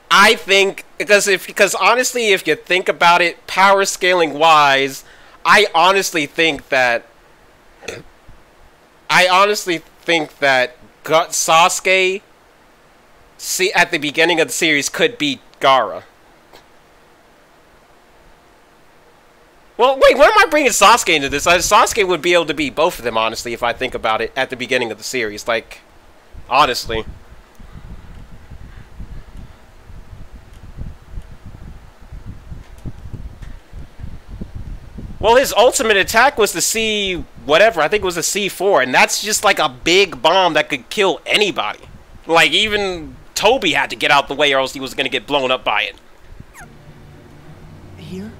I think, because honestly, if you think about it, power scaling wise, I honestly think that Sasuke, at the beginning of the series, could beat Gaara. Well, wait, why am I bringing Sasuke into this? Sasuke would be able to beat both of them, honestly, if I think about it, at the beginning of the series. Like, honestly. Well, his ultimate attack was the C... whatever, I think it was a C4, and that's just like a big bomb that could kill anybody. Like, even Toby had to get out the way or else he was going to get blown up by it. Here?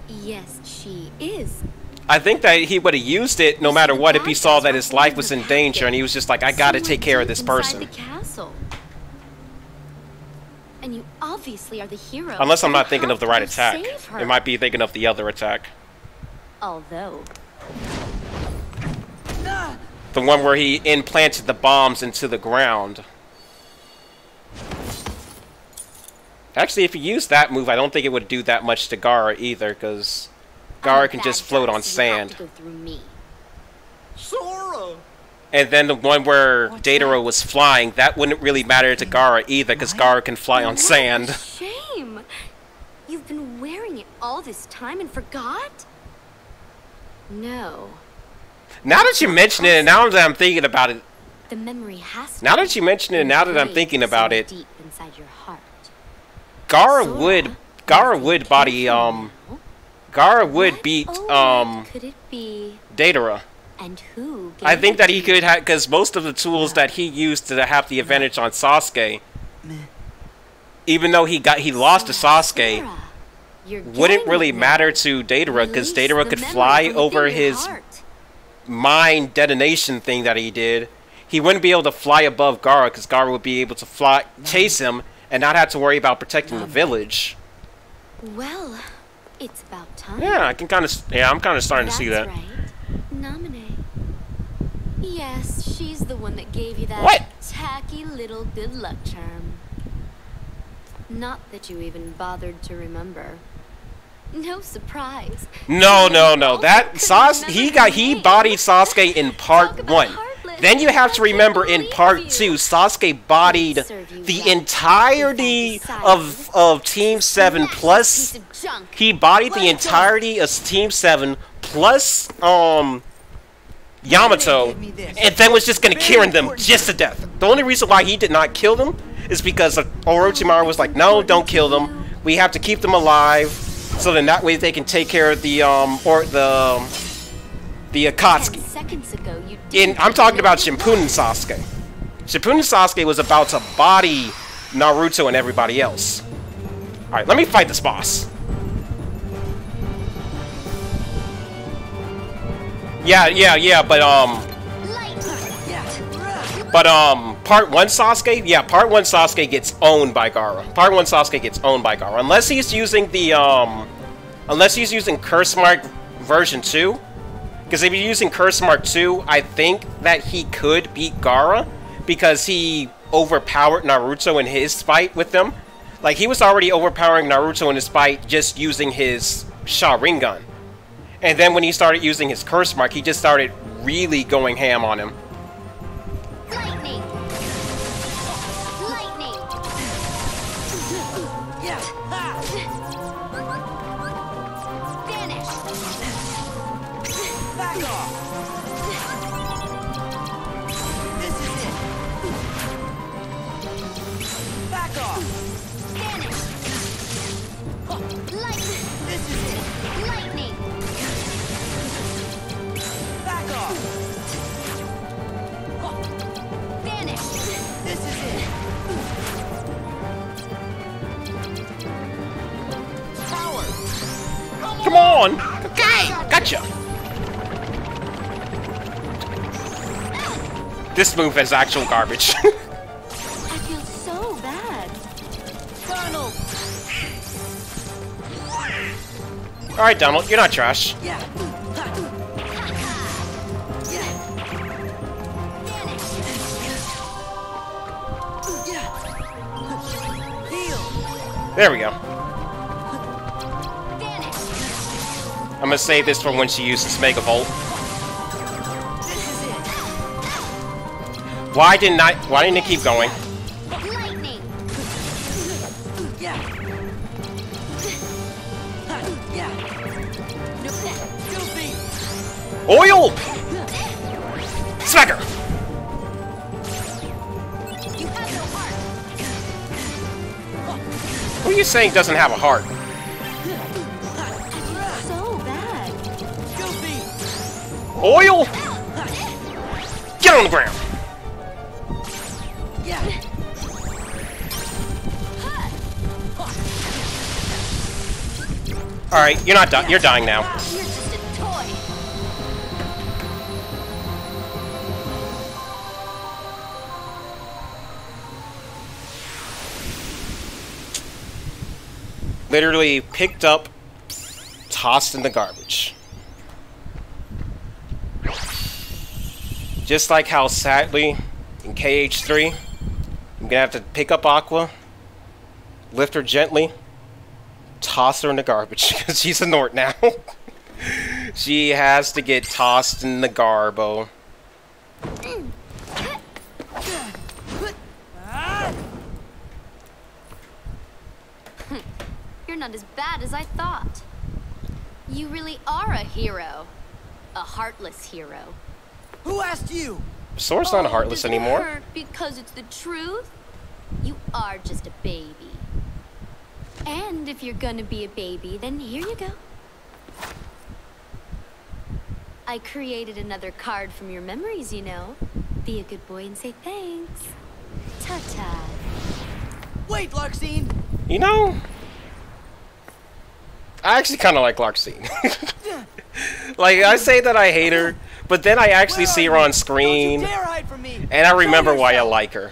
Yes, she is. I think that he would have used it no matter what if he saw that his life was in danger and he was just like, I gotta take care of this person. The castle. And you obviously are the hero. Unless I'm not thinking of the right attack. It might be thinking of the other attack. Although... The one where he implanted the bombs into the ground. Actually, if he used that move, I don't think it would do that much to Gaara either, because Gaara can just float on sand. Sora! And then the one where Datara was flying, that wouldn't really matter to Gaara either, because Gaara can fly on sand. Shame! You've been wearing it all this time and forgot? No. Now that you mention it, and now that I'm thinking about it, The memory has to now that you mention it, now that I'm be thinking about it, deep inside your heart. Gaara would body Gaara would What beat could it be? Datara. And who? I gave think it that to he you? could have, because most of the tools that he used to have the advantage on Sasuke, even though he lost to Sasuke, Sora, you're wouldn't getting really it now. matter to Datara, because Release Datara the could memory fly from over within your his heart. mind detonation thing that he did. He wouldn't be able to fly above Gaara, because Gaara would be able to fly, chase him, and not have to worry about protecting the village. Well, it's about time. Yeah, I can kind of. Yeah, I'm kind of starting to see that. That's right. Nominate. Yes, she's the one that gave you that What? tacky little good luck charm. Not that you even bothered to remember. No surprise. No. That couldn't remember he her name. bodied Sasuke in Talk part about 1. heartless. Then you have to I remember can't in part believe 2, you. Sasuke bodied Serve you the right. entirety If I decide of Team 7 Smash plus. this piece of junk. He bodied the Let's go. entirety of Team 7 plus Yamato, Give me this. and then was just gonna Very kill them important. just to death. The only reason why he did not kill them is because Orochimaru was like, no, don't kill them. We have to keep them alive, so then that way they can take care of the Akatsuki. 10 seconds ago, you I'm talking about Shippuden Sasuke. Shippuden Sasuke was about to body Naruto and everybody else. Alright, let me fight this boss. Yeah, but part 1 Sasuke? Yeah, part 1 Sasuke gets owned by Gaara. Part 1 Sasuke gets owned by Gaara. Unless he's using the, unless he's using Curse Mark version 2. Because if he's using Curse Mark 2, I think that he could beat Gaara. Because he overpowered Naruto in his fight with them. Like, he was already overpowering Naruto in his fight just using his Sharingan. And then when he started using his Curse Mark, he just started really going ham on him. Lightning. Lightning. Yeah. Ha. Vanish. Back off. This is it. Back off. Vanish. Lightning. This is it. Lightning. Back off. Vanish. This is it. Power. Come on! Okay, gotcha! This move is actual garbage. I feel so bad. Donald. Alright, Donald, you're not trash. Yeah. Ha. Yeah. Vanish. Yeah. Heal. There we go. Vanish. I'm gonna save this for when she uses Mega Volt. This is it. Why didn't it keep going? Lightning. Yeah. Ha. Yeah. No. Goofy. Oil! Smacker! You have no heart. Who are you saying doesn't have a heart? So bad. Goofy. Oil! Get on the ground! Yeah. Alright, you're not you're dying now. You're just a toy. Literally picked up, tossed in the garbage. Just like how sadly in KH3, I'm gonna have to pick up Aqua, lift her gently, toss her in the garbage because she's a Nort now. She has to get tossed in the garbo. You're not as bad as I thought. You really are a hero. A heartless hero. Who asked you? Sora's not heartless does it anymore. hurt because it's the truth? You are just a baby. And if you're gonna be a baby, then here you go. I created another card from your memories, you know. Be a good boy and say thanks. Ta-ta. Wait, Larxene! You know, I actually kind of like Larxene. Like, I say that I hate her, but then I actually see her on screen, Don't you dare hide from me. and I remember Show why I yourself. like her.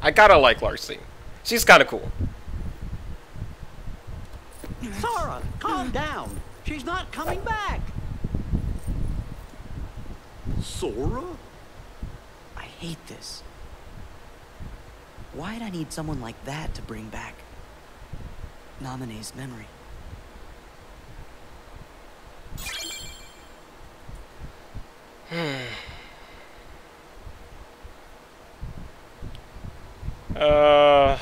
I gotta like Larxene. She's kind of cool. Sora, calm down. She's not coming back. Sora? I hate this. Why'd I need someone like that to bring back Naminé's memory? Uh...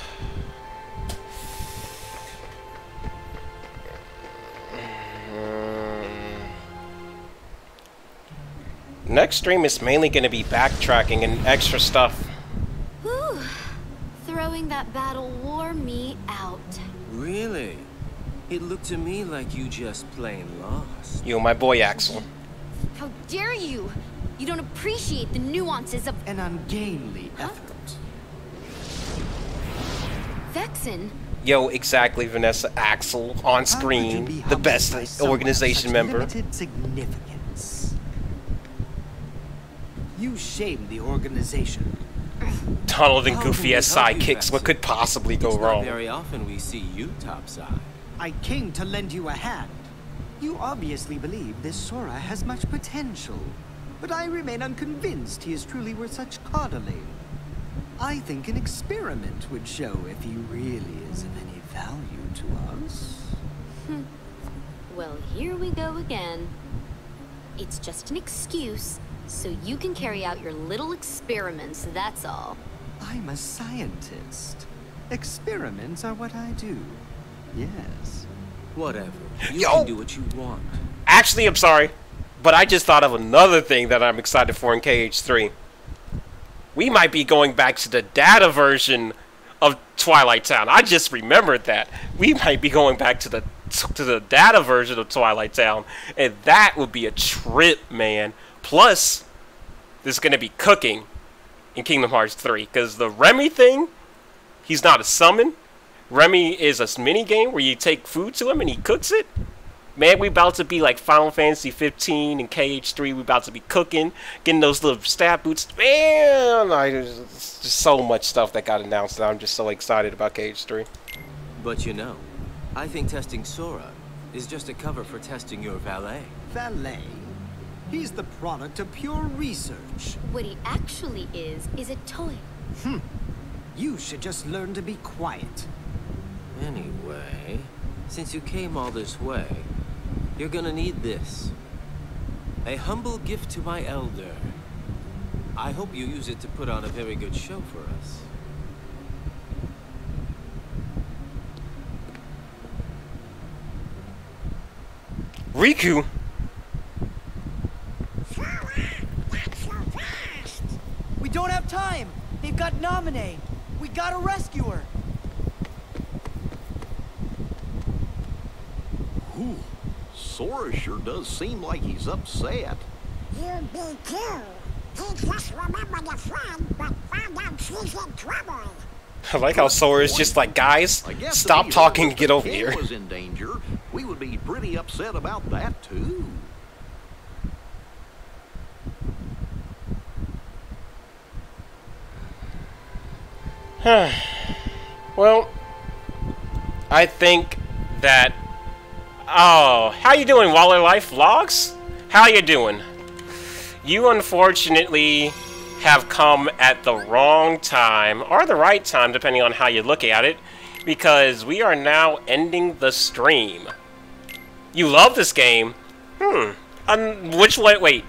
Next stream is mainly going to be backtracking and extra stuff. Whew. Throwing that battle wore me out. Really? It looked to me like you just plain lost. Yo, my boy Axel. How dare you! You don't appreciate the nuances of An ungainly effort. Vexen. Yo, exactly, Vanessa. Axel on How could you screen, be the humbled best by someone of organization such member. limited significance? You shame the organization. Donald and How Goofy can as we help you, sidekicks. What Vexen? could possibly go It's not wrong? very often we see you topside. I came to lend you a hand. You obviously believe this Sora has much potential, but I remain unconvinced he is truly worth such coddling. I think an experiment would show if he really is of any value to us. Well, here we go again. It's just an excuse, so you can carry out your little experiments, that's all. I'm a scientist. Experiments are what I do. Yes. Whatever. You Yo! can do what you want. Actually, I'm sorry, but I just thought of another thing that I'm excited for in KH3. We might be going back to the data version of Twilight Town. I just remembered that. We might be going back to the data version of Twilight Town, and that would be a trip, man. Plus, there's going to be cooking in Kingdom Hearts 3, because the Remy thing, he's not a summon. Remy is a mini game where you take food to him and he cooks it. Man, we about to be like Final Fantasy 15 and KH3. We about to be cooking, getting those little stab boots. Man, there's just so much stuff that got announced, and I'm just so excited about KH3. But you know, I think testing Sora is just a cover for testing your valet. Valet? He's the product of pure research. What he actually is a toy. You should just learn to be quiet. Anyway, since you came all this way, you're gonna need this. A humble gift to my elder. I hope you use it to put on a very good show for us. Riku? We don't have time! They've got Naminé! We gotta rescue her! Ooh, Sora sure does seem like he's upset. You be too. He just remembered a friend, but found out she's in trouble. I like how Sora is just like, guys, I guess stop if he talking heard and get that over the here. king was in danger, we would be pretty upset about that too. Well, I think that... Oh, how you doing, Waller Life Vlogs? How you doing? You unfortunately have come at the wrong time, or the right time, depending on how you look at it, because we are now ending the stream. You love this game? Which one? Wait,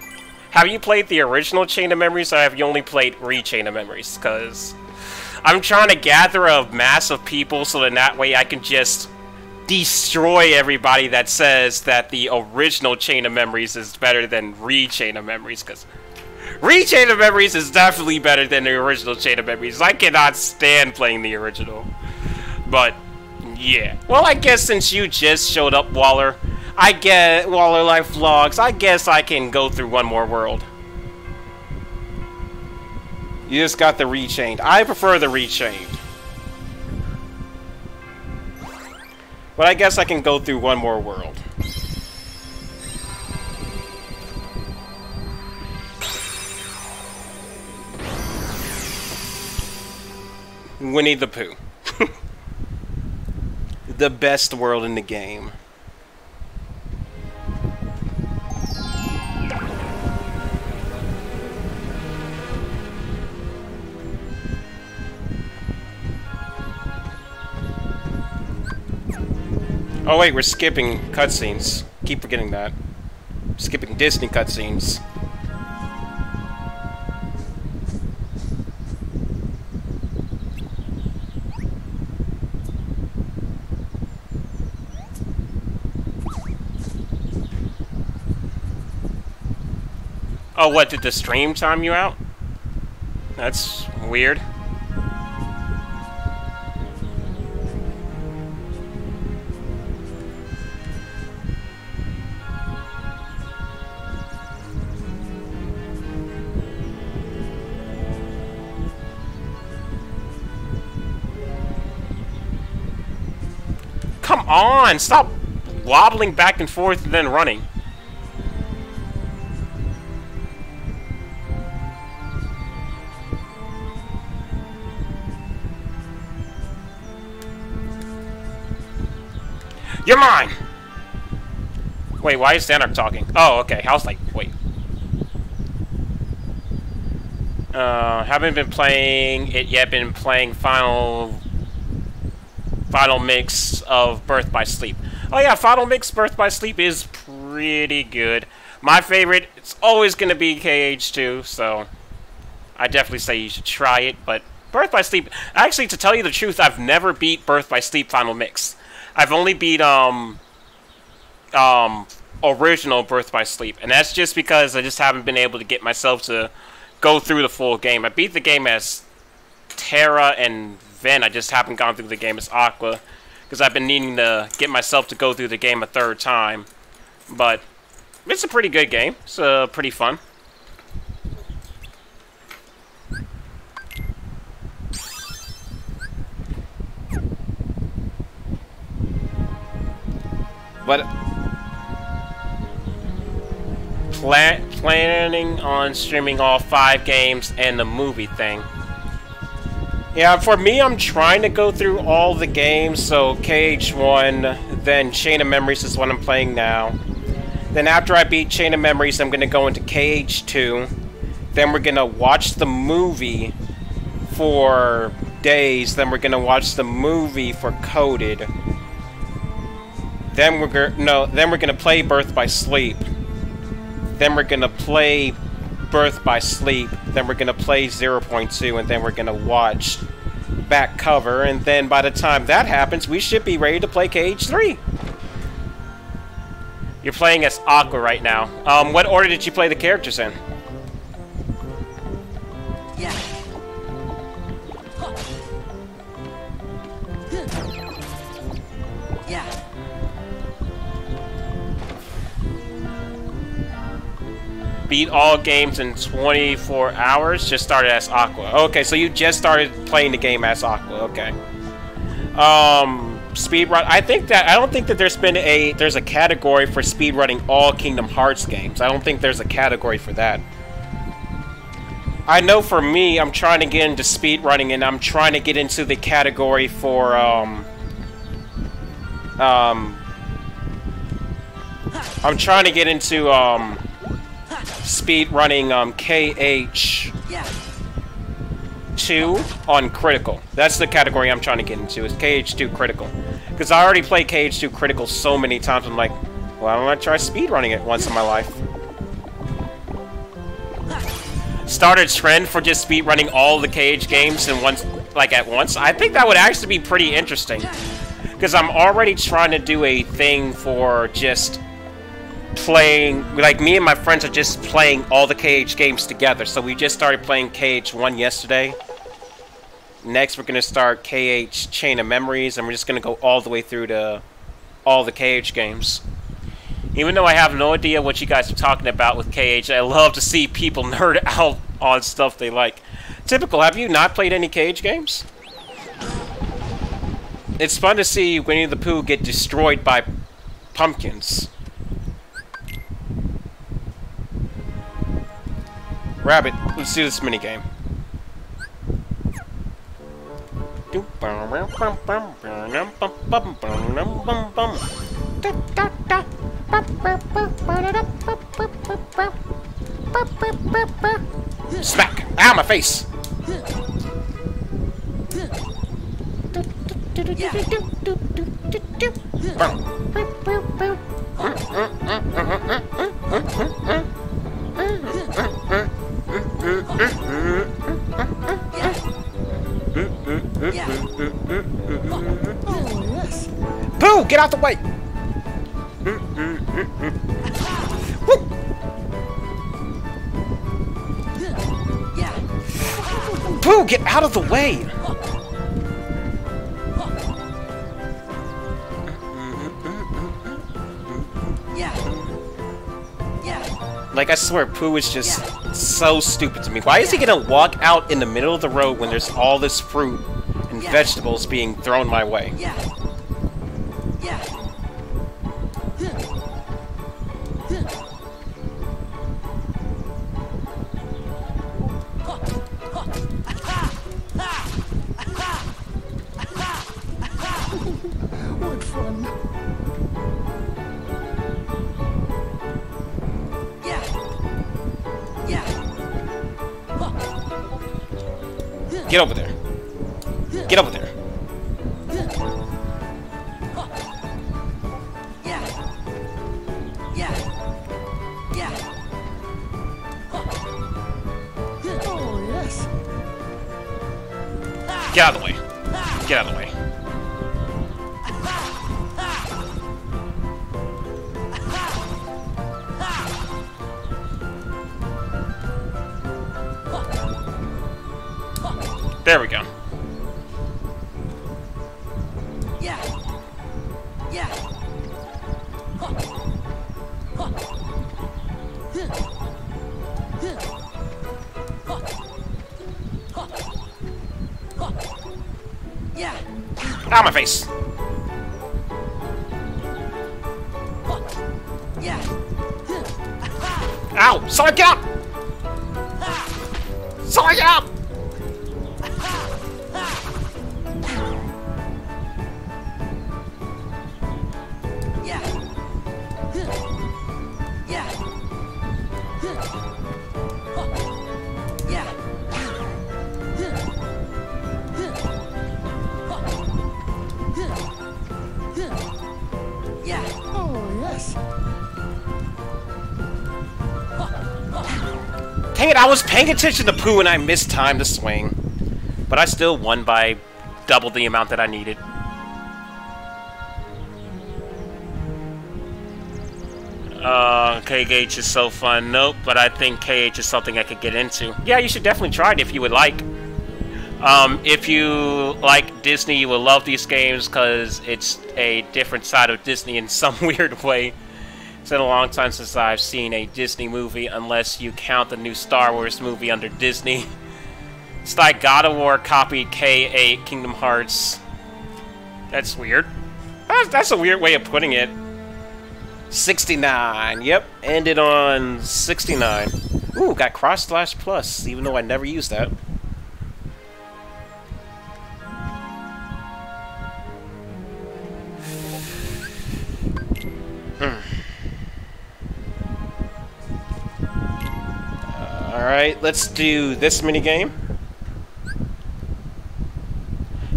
have you played the original Chain of Memories, or have you only played Re-Chain of Memories? Because I'm trying to gather a mass of people so that way I can just destroy everybody that says that the original Chain of Memories is better than Re-Chain of Memories, because Re-Chain of Memories is definitely better than the original Chain of Memories. I cannot stand playing the original. But, yeah. Well, I guess since you just showed up, Waller, I get Waller Life Vlogs. I guess I can go through one more world. You just got the rechained. I prefer the rechained. But I guess I can go through one more world. Winnie the Pooh. The best world in the game. Oh wait, we're skipping cutscenes. Keep forgetting that. Skipping Disney cutscenes. Oh, what, did the stream time you out? That's weird. Come on! Stop wobbling back and forth and then running. You're mine! Wait, why is Danak talking? Oh, okay. I was like, wait. Haven't been playing it yet. Been playing Final Mix of Birth by Sleep. Oh yeah, Final Mix Birth by Sleep is pretty good. My favorite, it's always going to be KH2, so I definitely say you should try it, but Birth by Sleep, actually, to tell you the truth, I've never beat Birth by Sleep Final Mix. I've only beat, original Birth by Sleep, and that's just because I just haven't been able to get myself to go through the full game. I beat the game as Terra and Ven. I just haven't gone through the game as Aqua, because I've been needing to get myself to go through the game a third time. But it's a pretty good game. It's pretty fun. But planning on streaming all 5 games and the movie thing. Yeah, for me, I'm trying to go through all the games. So KH1, then Chain of Memories is what I'm playing now. Then after I beat Chain of Memories, I'm gonna go into KH2. Then we're gonna watch the movie for days. Then we're gonna watch the movie for Coded. Then we're gonna play Birth by Sleep. Then we're gonna play Birth by Sleep. Then we're gonna play 0.2, and then we're gonna watch Back Cover. And then by the time that happens, we should be ready to play KH3. You're playing as Aqua right now. What order did you play the characters in? Yeah. Yeah. Beat all games in 24 hours. Just started as Aqua. Okay, so you just started playing the game as Aqua. Okay. Speedrun. I don't think that there's a category for speedrunning all Kingdom Hearts games. I don't think there's a category for that. I know for me, I'm trying to get into speedrunning, and I'm trying to get into the category for I'm trying to get into speedrunning KH2 on Critical. That's the category I'm trying to get into, is KH2 Critical. Because I already played KH2 Critical so many times, I'm like, well, I'm gonna try speedrunning it once in my life. Start a trend for just speedrunning all the KH games at once. I think that would actually be pretty interesting. Because I'm already trying to do a thing for just playing, like me and my friends are just playing all the KH games together. So we just started playing KH1 yesterday. Next we're going to start KH Chain of Memories, and we're just going to go all the way through to all the KH games. Even though I have no idea what you guys are talking about with KH, I love to see people nerd out on stuff they like. Typical, have you not played any KH games? It's fun to see Winnie the Pooh get destroyed by pumpkins. Rabbit, let's do this minigame. Smack! Ow, my face! Boo! Get out the way! Boo! Get out of the way! Like, I swear, Pooh is just so stupid to me. Why is he gonna walk out in the middle of the road when there's all this fruit and vegetables being thrown my way? What fun. Get over there. Get over there. Oh, yes. Get out of the way. Get out of the way. There we go. Ow, my face! Ow! Sonic out! Sonic out! Dang it, I was paying attention to Pooh and I mistimed the swing. But I still won by double the amount that I needed. KH is so fun. Nope, but I think KH is something I could get into. Yeah, you should definitely try it if you would like. If you like Disney, you will love these games because it's a different side of Disney in some weird way. It's been a long time since I've seen a Disney movie, unless you count the new Star Wars movie under Disney. It's like God of War copied K8 Kingdom Hearts. That's weird. That's a weird way of putting it. 69. Yep, ended on 69. Ooh, got cross/plus, even though I never used that. Alright, let's do this minigame.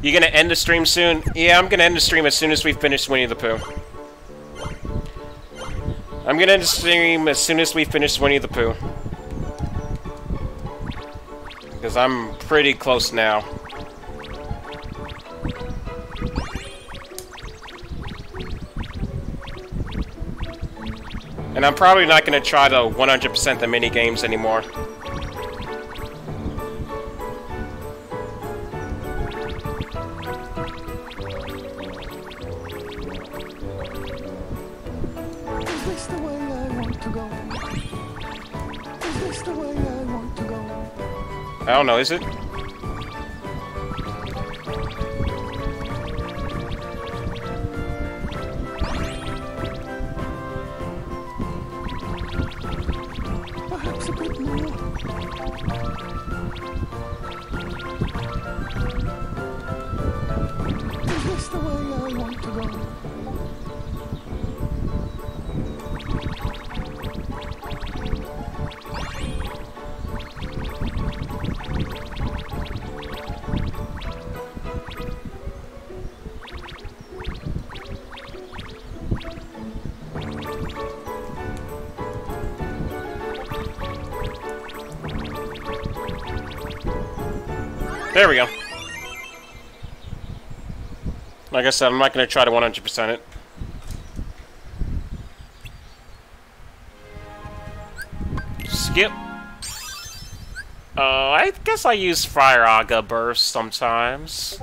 You gonna end the stream soon? Yeah, I'm gonna end the stream as soon as we finish Winnie the Pooh. I'm gonna end the stream as soon as we finish Winnie the Pooh. Because I'm pretty close now. And I'm probably not gonna try to 100% the mini-games anymore. this the way I want to go? Is this the way I want to go? I don't know, is it? Perhaps a bit more. Is this the way I want to go? There we go. Like I said, I'm not going to try to 100% it. Skip. I guess I use Fire Aga Burst sometimes.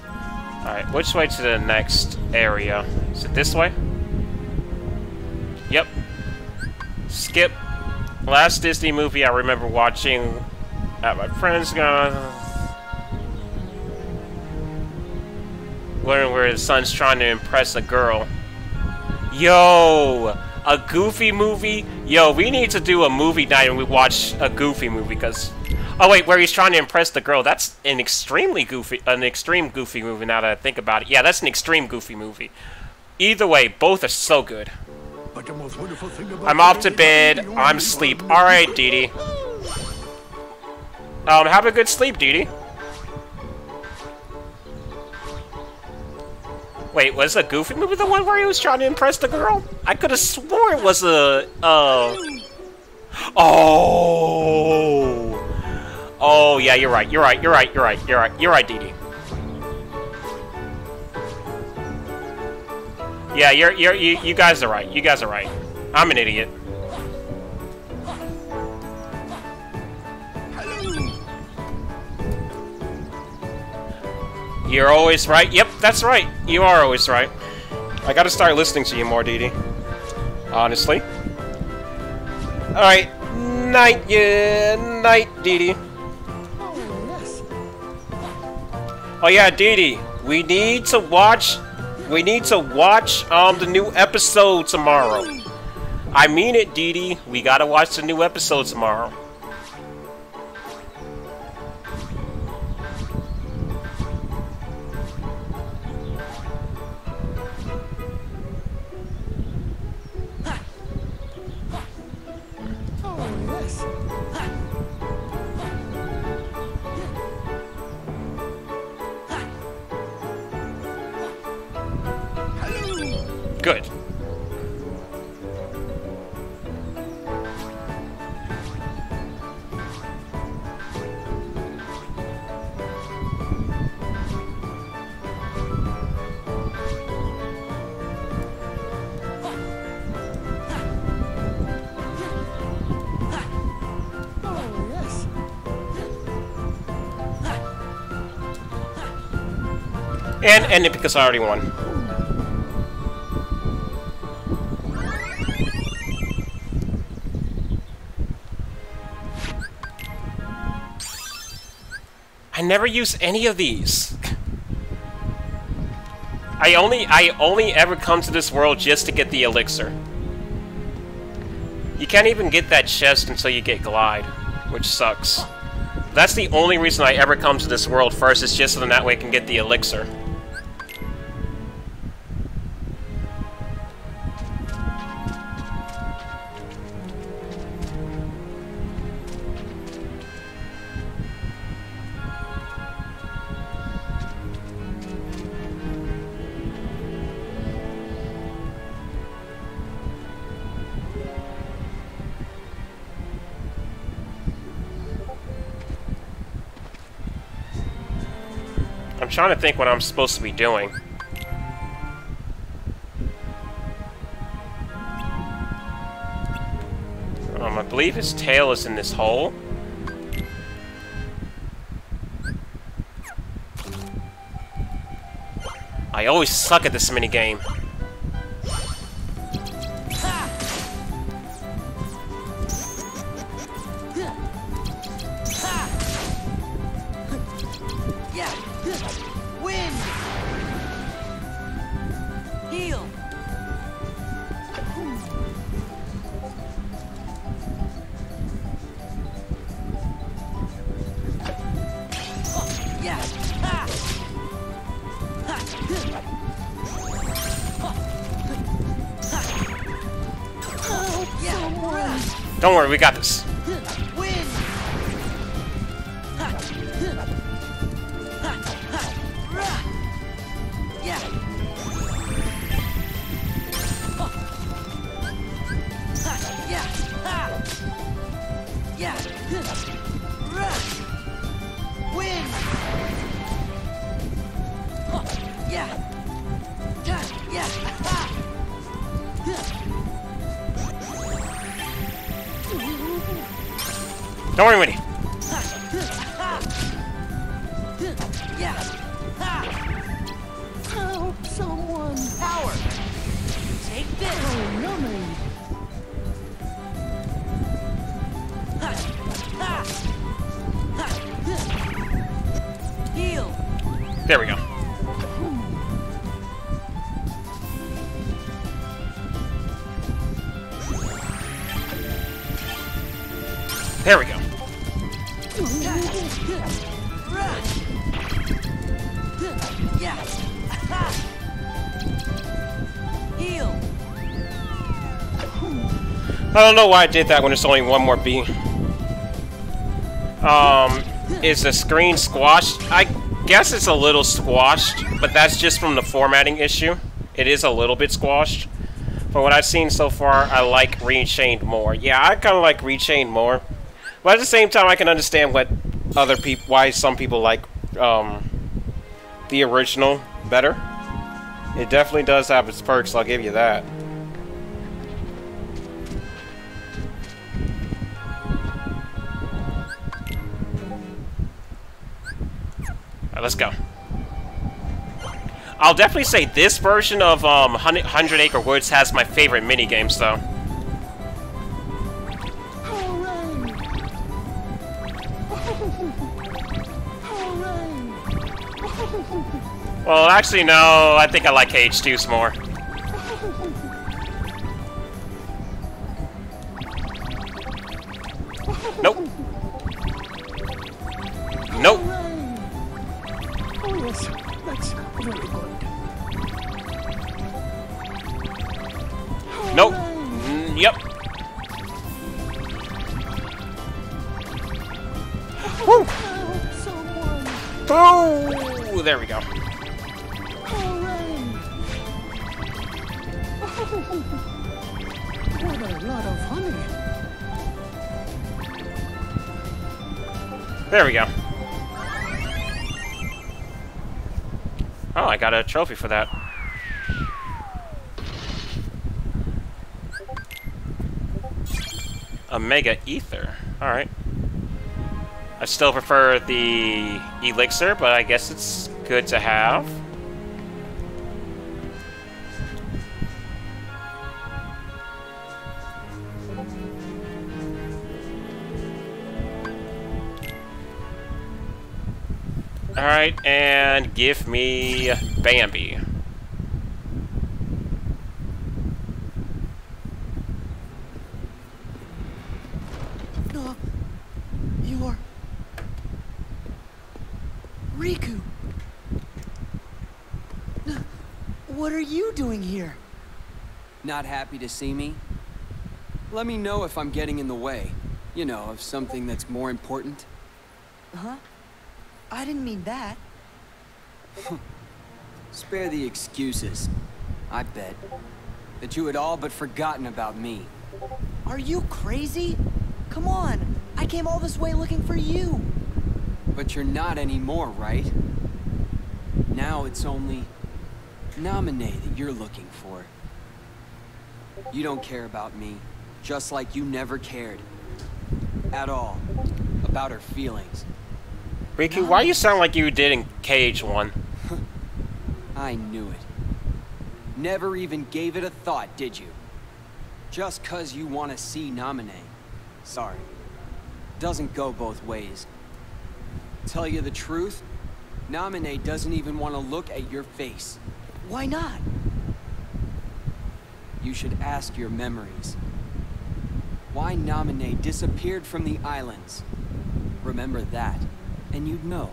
Alright, which way to the next area? Is it this way? Yep. Skip. Last Disney movie I remember watching at my friend's where the son's trying to impress a girl. Yo! A Goofy movie? Yo, we need to do a movie night and we watch a Goofy movie, because... Oh wait, where he's trying to impress the girl. That's an extreme Goofy movie now that I think about it. Yeah, that's an extreme Goofy movie. Either way, both are so good. But the most wonderful thing about I'm off to bed. I'm asleep. Alright, Dee Dee. Have a good sleep, Dee Dee. Wait, was a Goofy movie the one where he was trying to impress the girl? I could have swore it was a, Oh, yeah, you're right, Dee Dee. Yeah, you guys are right. I'm an idiot. You're always right. Yep, that's right. You are always right. I gotta start listening to you more, Dee Dee. Honestly. Alright. Night, Dee Dee. Oh yeah, Dee Dee. We need to watch the new episode tomorrow. I mean it, Dee Dee. We gotta watch the new episode tomorrow. Good. And end it because I already won. I never use any of these. I only ever come to this world just to get the elixir. You can't even get that chest until you get Glide, which sucks. That's the only reason I ever come to this world first, is just so that way I can get the elixir. I'm trying to think what I'm supposed to be doing. I believe his tail is in this hole. I always suck at this minigame. Don't worry, we got this. Win! Yeah! Yeah! Win! Yeah! Yeah! Don't worry, Winnie. Help someone. Power! Take this! Oh, yummy. Heal! There we go. There we go. Yeah! Heal! I don't know why I did that when there's only one more B. Is the screen squashed? I guess it's a little squashed, but that's just from the formatting issue. It is a little bit squashed. But what I've seen so far, I like Rechained more. Yeah, I kind of like Rechained more. But at the same time, I can understand what other people, why some people like the original better. It definitely does have its perks, I'll give you that. Alright, let's go. I'll definitely say this version of 100 Acre Woods has my favorite minigames, though. Well, actually, no. I think I like KH2's more. Nope. Nope. Oh, yes. That's very good. Nope. Yep. Woo! Oh, there we go. What a lot of honey. There we go. Oh, I got a trophy for that. A Mega Ether. Alright. I still prefer the Elixir, but I guess it's good to have. Alright, and give me Bambi. No, you're Riku. What are you doing here? Not happy to see me? Let me know if I'm getting in the way. You know, of something that's more important. Huh? I didn't mean that. Spare the excuses. I bet that you had all but forgotten about me. Are you crazy? Come on, I came all this way looking for you. But you're not anymore, right? Now it's only Namine that you're looking for. You don't care about me, just like you never cared. At all. About her feelings. Riku, why you sound like you did in KH1? I knew it. Never even gave it a thought, did you? Just 'cause you want to see Namine. Sorry. Doesn't go both ways. Tell you the truth, Namine doesn't even want to look at your face. Why not? You should ask your memories. Why Namine disappeared from the islands. Remember that, and you'd know.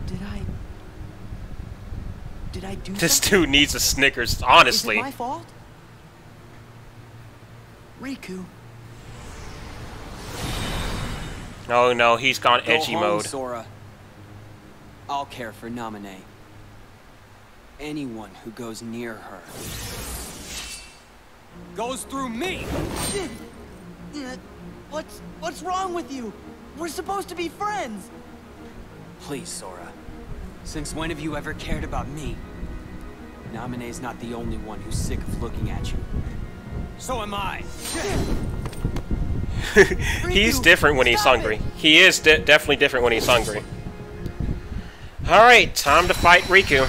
Did I do This something? dude needs a Snickers, Is honestly. it my fault? Riku, Oh no, he's gone Go edgy home, mode. Sora. I'll care for Naminé. Anyone who goes near her goes through me! What's wrong with you? We're supposed to be friends. Please, Sora. Since when have you ever cared about me? Naminé's not the only one who's sick of looking at you. So am I. He's different when he's hungry. He is definitely different when he's hungry. Alright, time to fight Riku.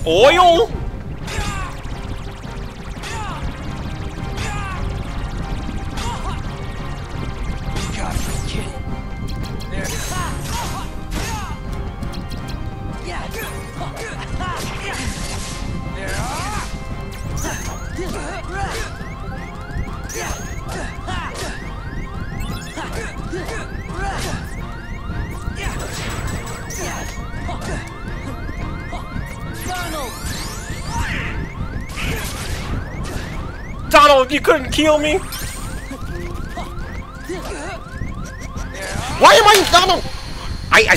Oil? Donald, you couldn't kill me? Why am I Donald? I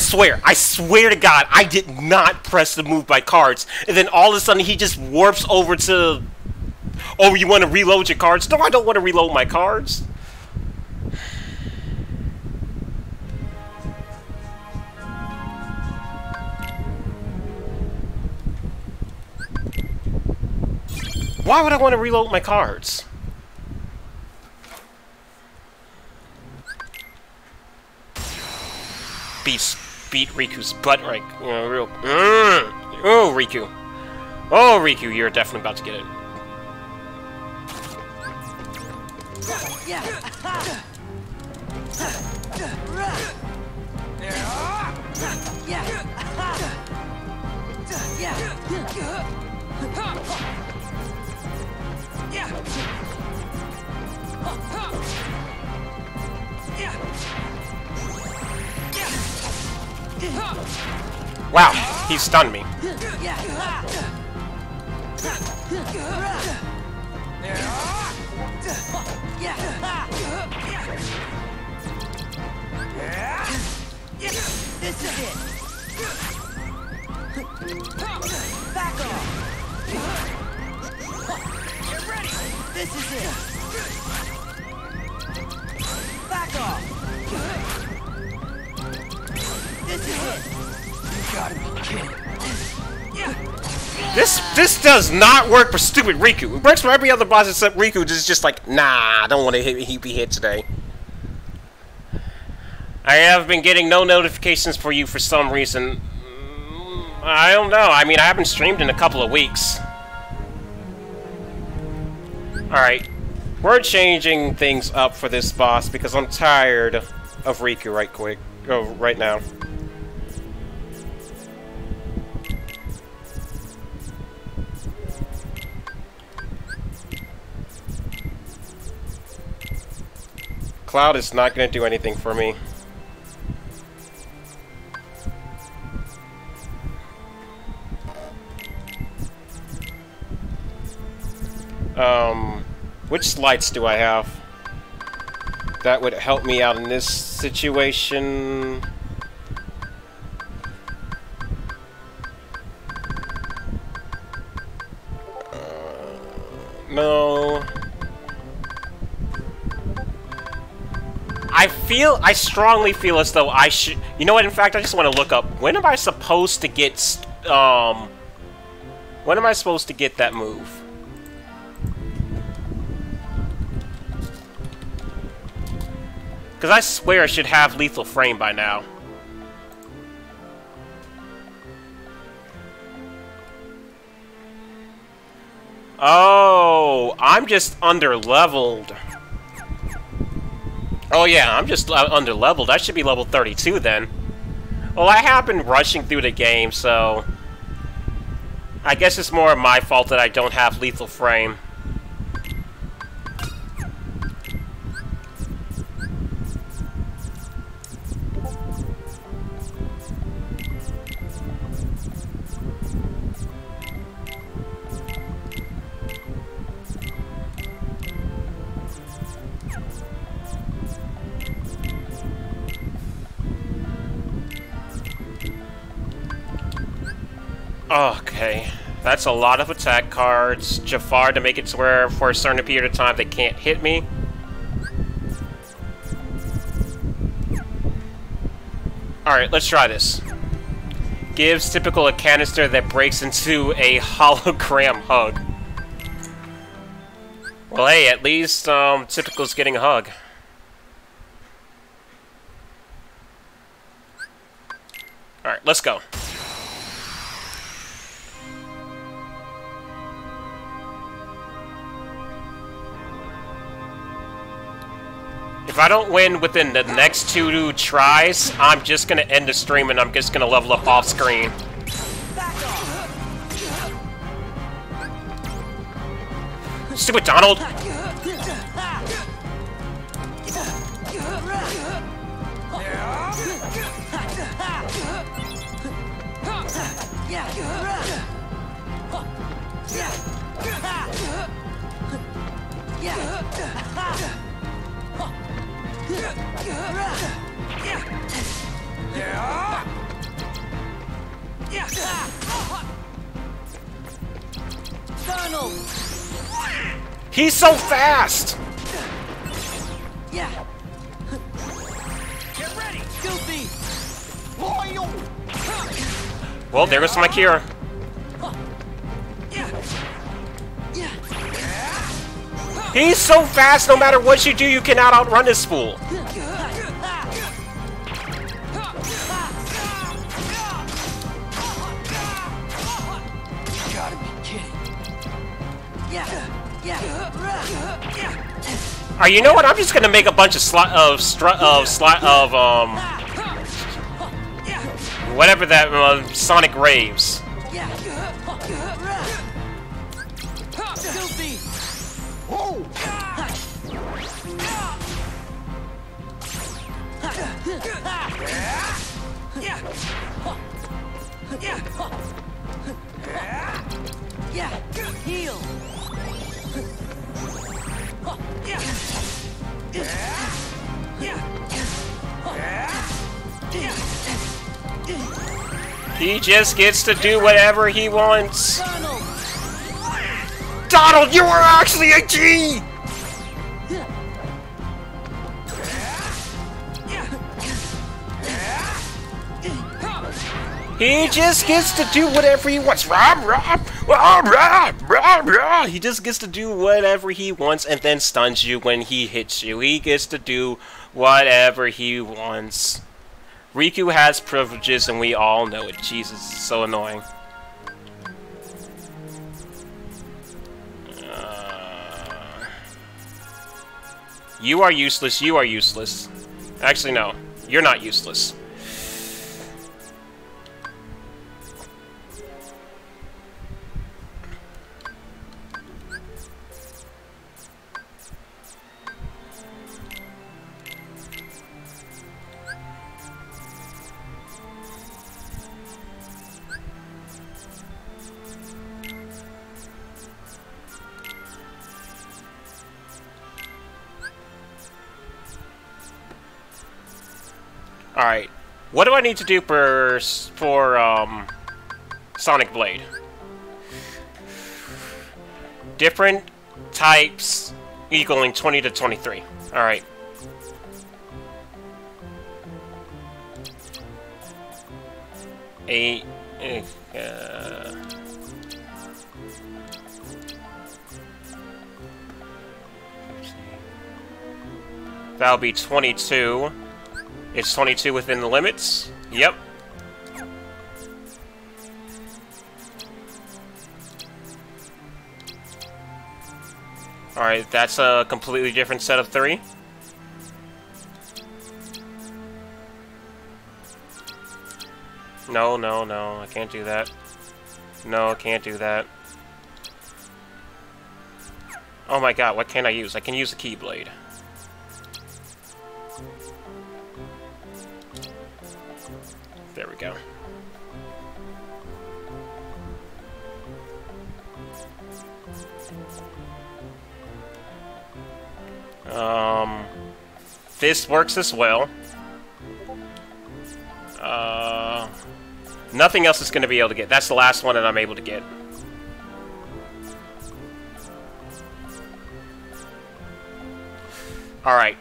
swear to God, I did not press the move by cards. And then all of a sudden he just warps over to... Oh, you want to reload your cards? No, I don't want to reload my cards. Why would I want to reload my cards? Beat Riku's butt right, you know, real. Oh, Riku. Oh, Riku, you're definitely about to get it. Wow, he stunned me. This is it. Back off. Get ready. This is it. Back off. This is it. You gotta be kidding. This does not work for stupid Riku. It works for every other boss except Riku. Just like, nah, I don't want to be hit today. I have been getting no notifications for you for some reason. I don't know. I mean, I haven't streamed in a couple of weeks. Alright. We're changing things up for this boss because I'm tired of Riku right now. Cloud is not going to do anything for me. Which lights do I have? That would help me out in this situation. No. I strongly feel as though I should... You know what, in fact, I just want to look up, when am I supposed to get, when am I supposed to get that move? Because I swear I should have lethal frame by now. Oh, I'm just under-leveled. Oh yeah, I'm just under-leveled. I should be level 32 then. Well, I have been rushing through the game, so... I guess it's more of my fault that I don't have lethal frame. Okay, that's a lot of attack cards. Jafar to make it to where for a certain period of time they can't hit me. Alright, let's try this. Gives typical a canister that breaks into a hologram hug. Well, hey, at least Typical's getting a hug. Alright, let's go. If I don't win within the next 2 tries, I'm just gonna end the stream and I'm just gonna level up off screen. Stupid Donald! Donald! He's so fast! Yeah. Get ready, Goofy! Well, there goes my cure. He's so fast, no matter what you do, you cannot outrun this fool. Alright, you know what? I'm just gonna make a bunch of whatever that Sonic Raves. Heal. He just gets to do whatever he wants. Donald, you are actually a G! He just gets to do whatever he wants. He just gets to do whatever he wants and then stuns you when he hits you. He gets to do whatever he wants. Riku has privileges and we all know it. Jesus, it's so annoying. You are useless, you are useless. Actually, no. You're not useless. Alright, what do I need to do for Sonic Blade? Different types equaling 20 to 23. Alright. 8. That'll be 22. It's 22 within the limits. Yep. Alright, that's a completely different set of 3. No, no, no, I can't do that. No, I can't do that. Oh my god, what can I use? I can use the Keyblade. There we go. This works as well. Nothing else is going to be able to get. That's the last one that I'm able to get. Alright.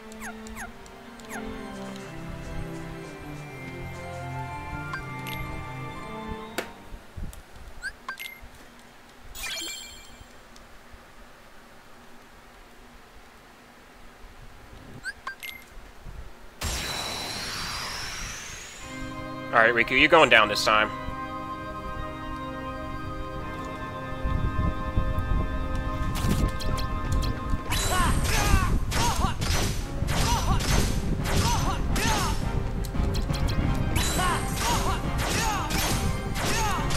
Alright, Riku, you're going down this time.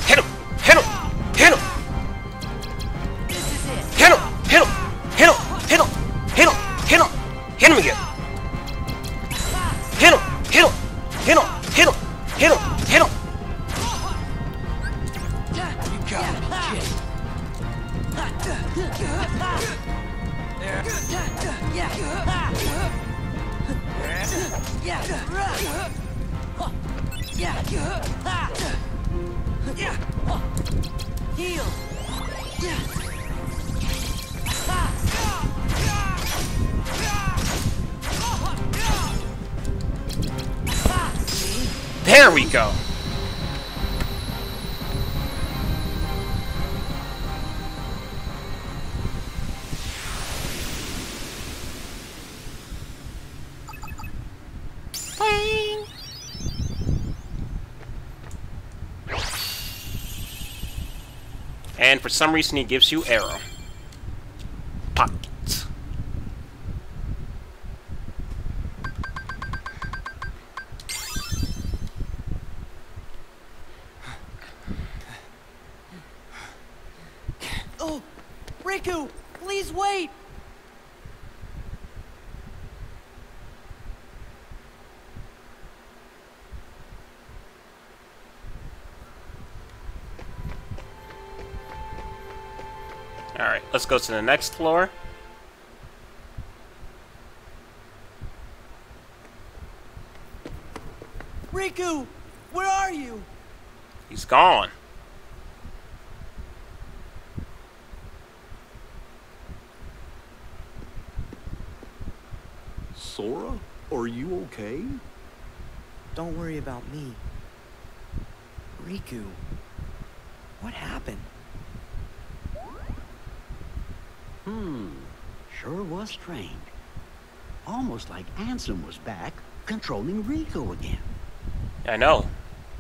Hit him! Hit him! Hit him! Hit him! Hit him! Hit him! Hit him! Hit him! Hit him! Hit him again! Hit him! Hit him! Hit him! Hit him! Hit him! Hit him! You got me, kid. Heal. There we go! And for some reason he gives you arrow. Pockets. Oh, Riku, please wait. Alright, let's go to the next floor. Riku, where are you? He's gone. Sora, are you okay? Don't worry about me. Riku, what happened? Sure was strange. Almost like Ansem was back, controlling Riku again. I know.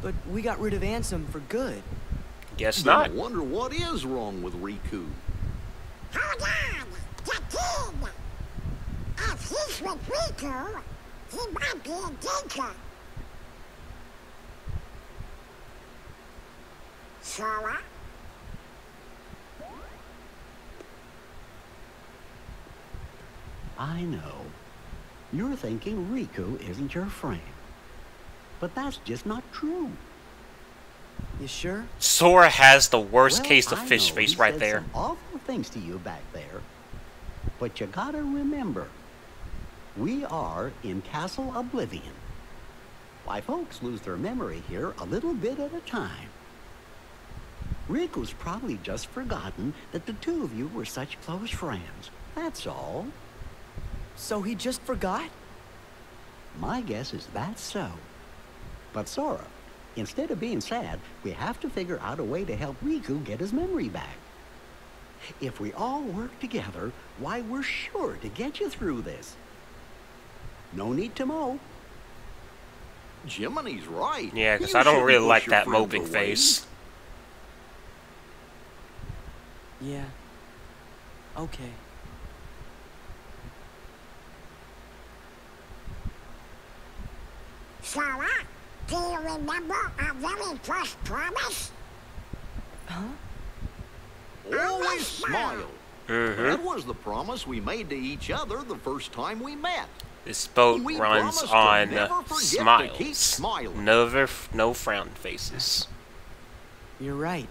But we got rid of Ansem for good. Guess Then not. I wonder what is wrong with Riku. Hold on, the kid. If he's with Riku, he might be in danger. Sora? I know. You're thinking Riku isn't your friend. But that's just not true. You sure? Sora has the worst Well, case of I fish know face he right said there. some awful things to you back there. But you gotta remember, we are in Castle Oblivion. Why, folks lose their memory here a little bit at a time. Riku's probably just forgotten that the two of you were such close friends. That's all. So he just forgot? My guess is that's so. But Sora, Instead of being sad, we have to figure out a way to help Riku get his memory back. If we all work together, why, we're sure to get you through this. No need to mow. Jiminy's right. Yeah, because You I don't shouldn't really push like your that friends moping away. face. Yeah. Okay. Sora, do you remember our very first promise? Huh? Always smile. Mm-hmm. That was the promise we made to each other the first time we met. This boat We runs promised to on never forget to keep smiles. smiling. No frown faces. You're right.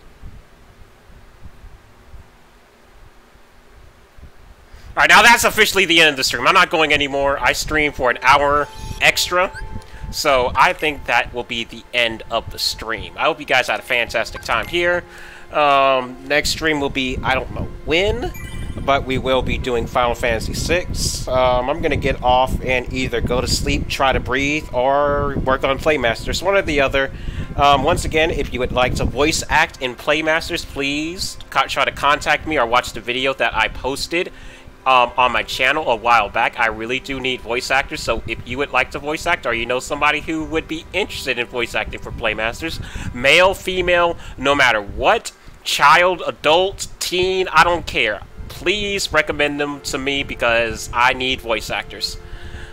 Alright, now that's officially the end of the stream. I'm not going anymore. I streamed for an hour extra. So I think that will be the end of the stream. I hope you guys had a fantastic time here. Next stream will be, I don't know when, but we will be doing Final Fantasy VI. I'm going to get off and either go to sleep, try to breathe, or work on Playmasters. One or the other. Once again, if you would like to voice act in Playmasters, please try to contact me or watch the video that I posted on my channel a while back. I really do need voice actors, so if you would like to voice act or you know somebody who would be interested in voice acting for Playmasters, male, female, no matter what, child, adult, teen, I don't care. Please recommend them to me because I need voice actors.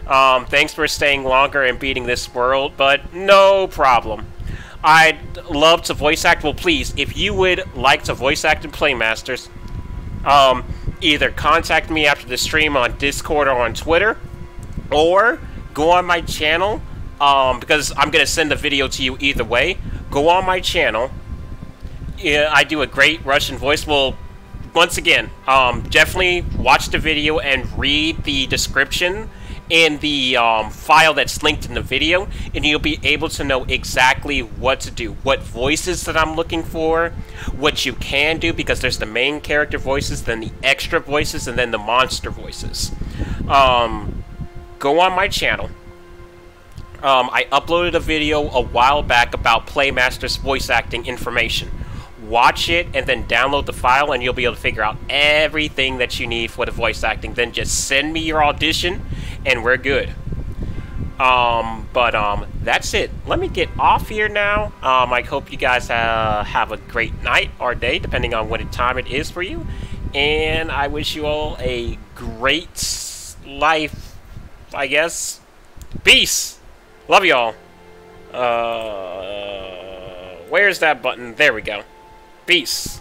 Thanks for staying longer and beating this world, but no problem. I'd love to voice act. Well, please, if you would like to voice act in Playmasters, either contact me after the stream on Discord or on Twitter, or go on my channel, because I'm going to send the video to you either way. Go on my channel. Yeah, I do a great Russian voice. Well, once again, definitely watch the video and read the description in the file that's linked in the video, and you'll be able to know exactly what to do, what voices that I'm looking for, what you can do, because there's the main character voices, then the extra voices, and then the monster voices. Go on my channel. I uploaded a video a while back about Playmasters voice acting information. Watch it and then download the file and you'll be able to figure out everything that you need for the voice acting. Then just send me your audition and we're good. That's it. Let me get off here now. I hope you guys have a great night or day, depending on what time it is for you. And I wish you all a great life, I guess. Peace. Love y'all. Where's that button? There we go. Peace.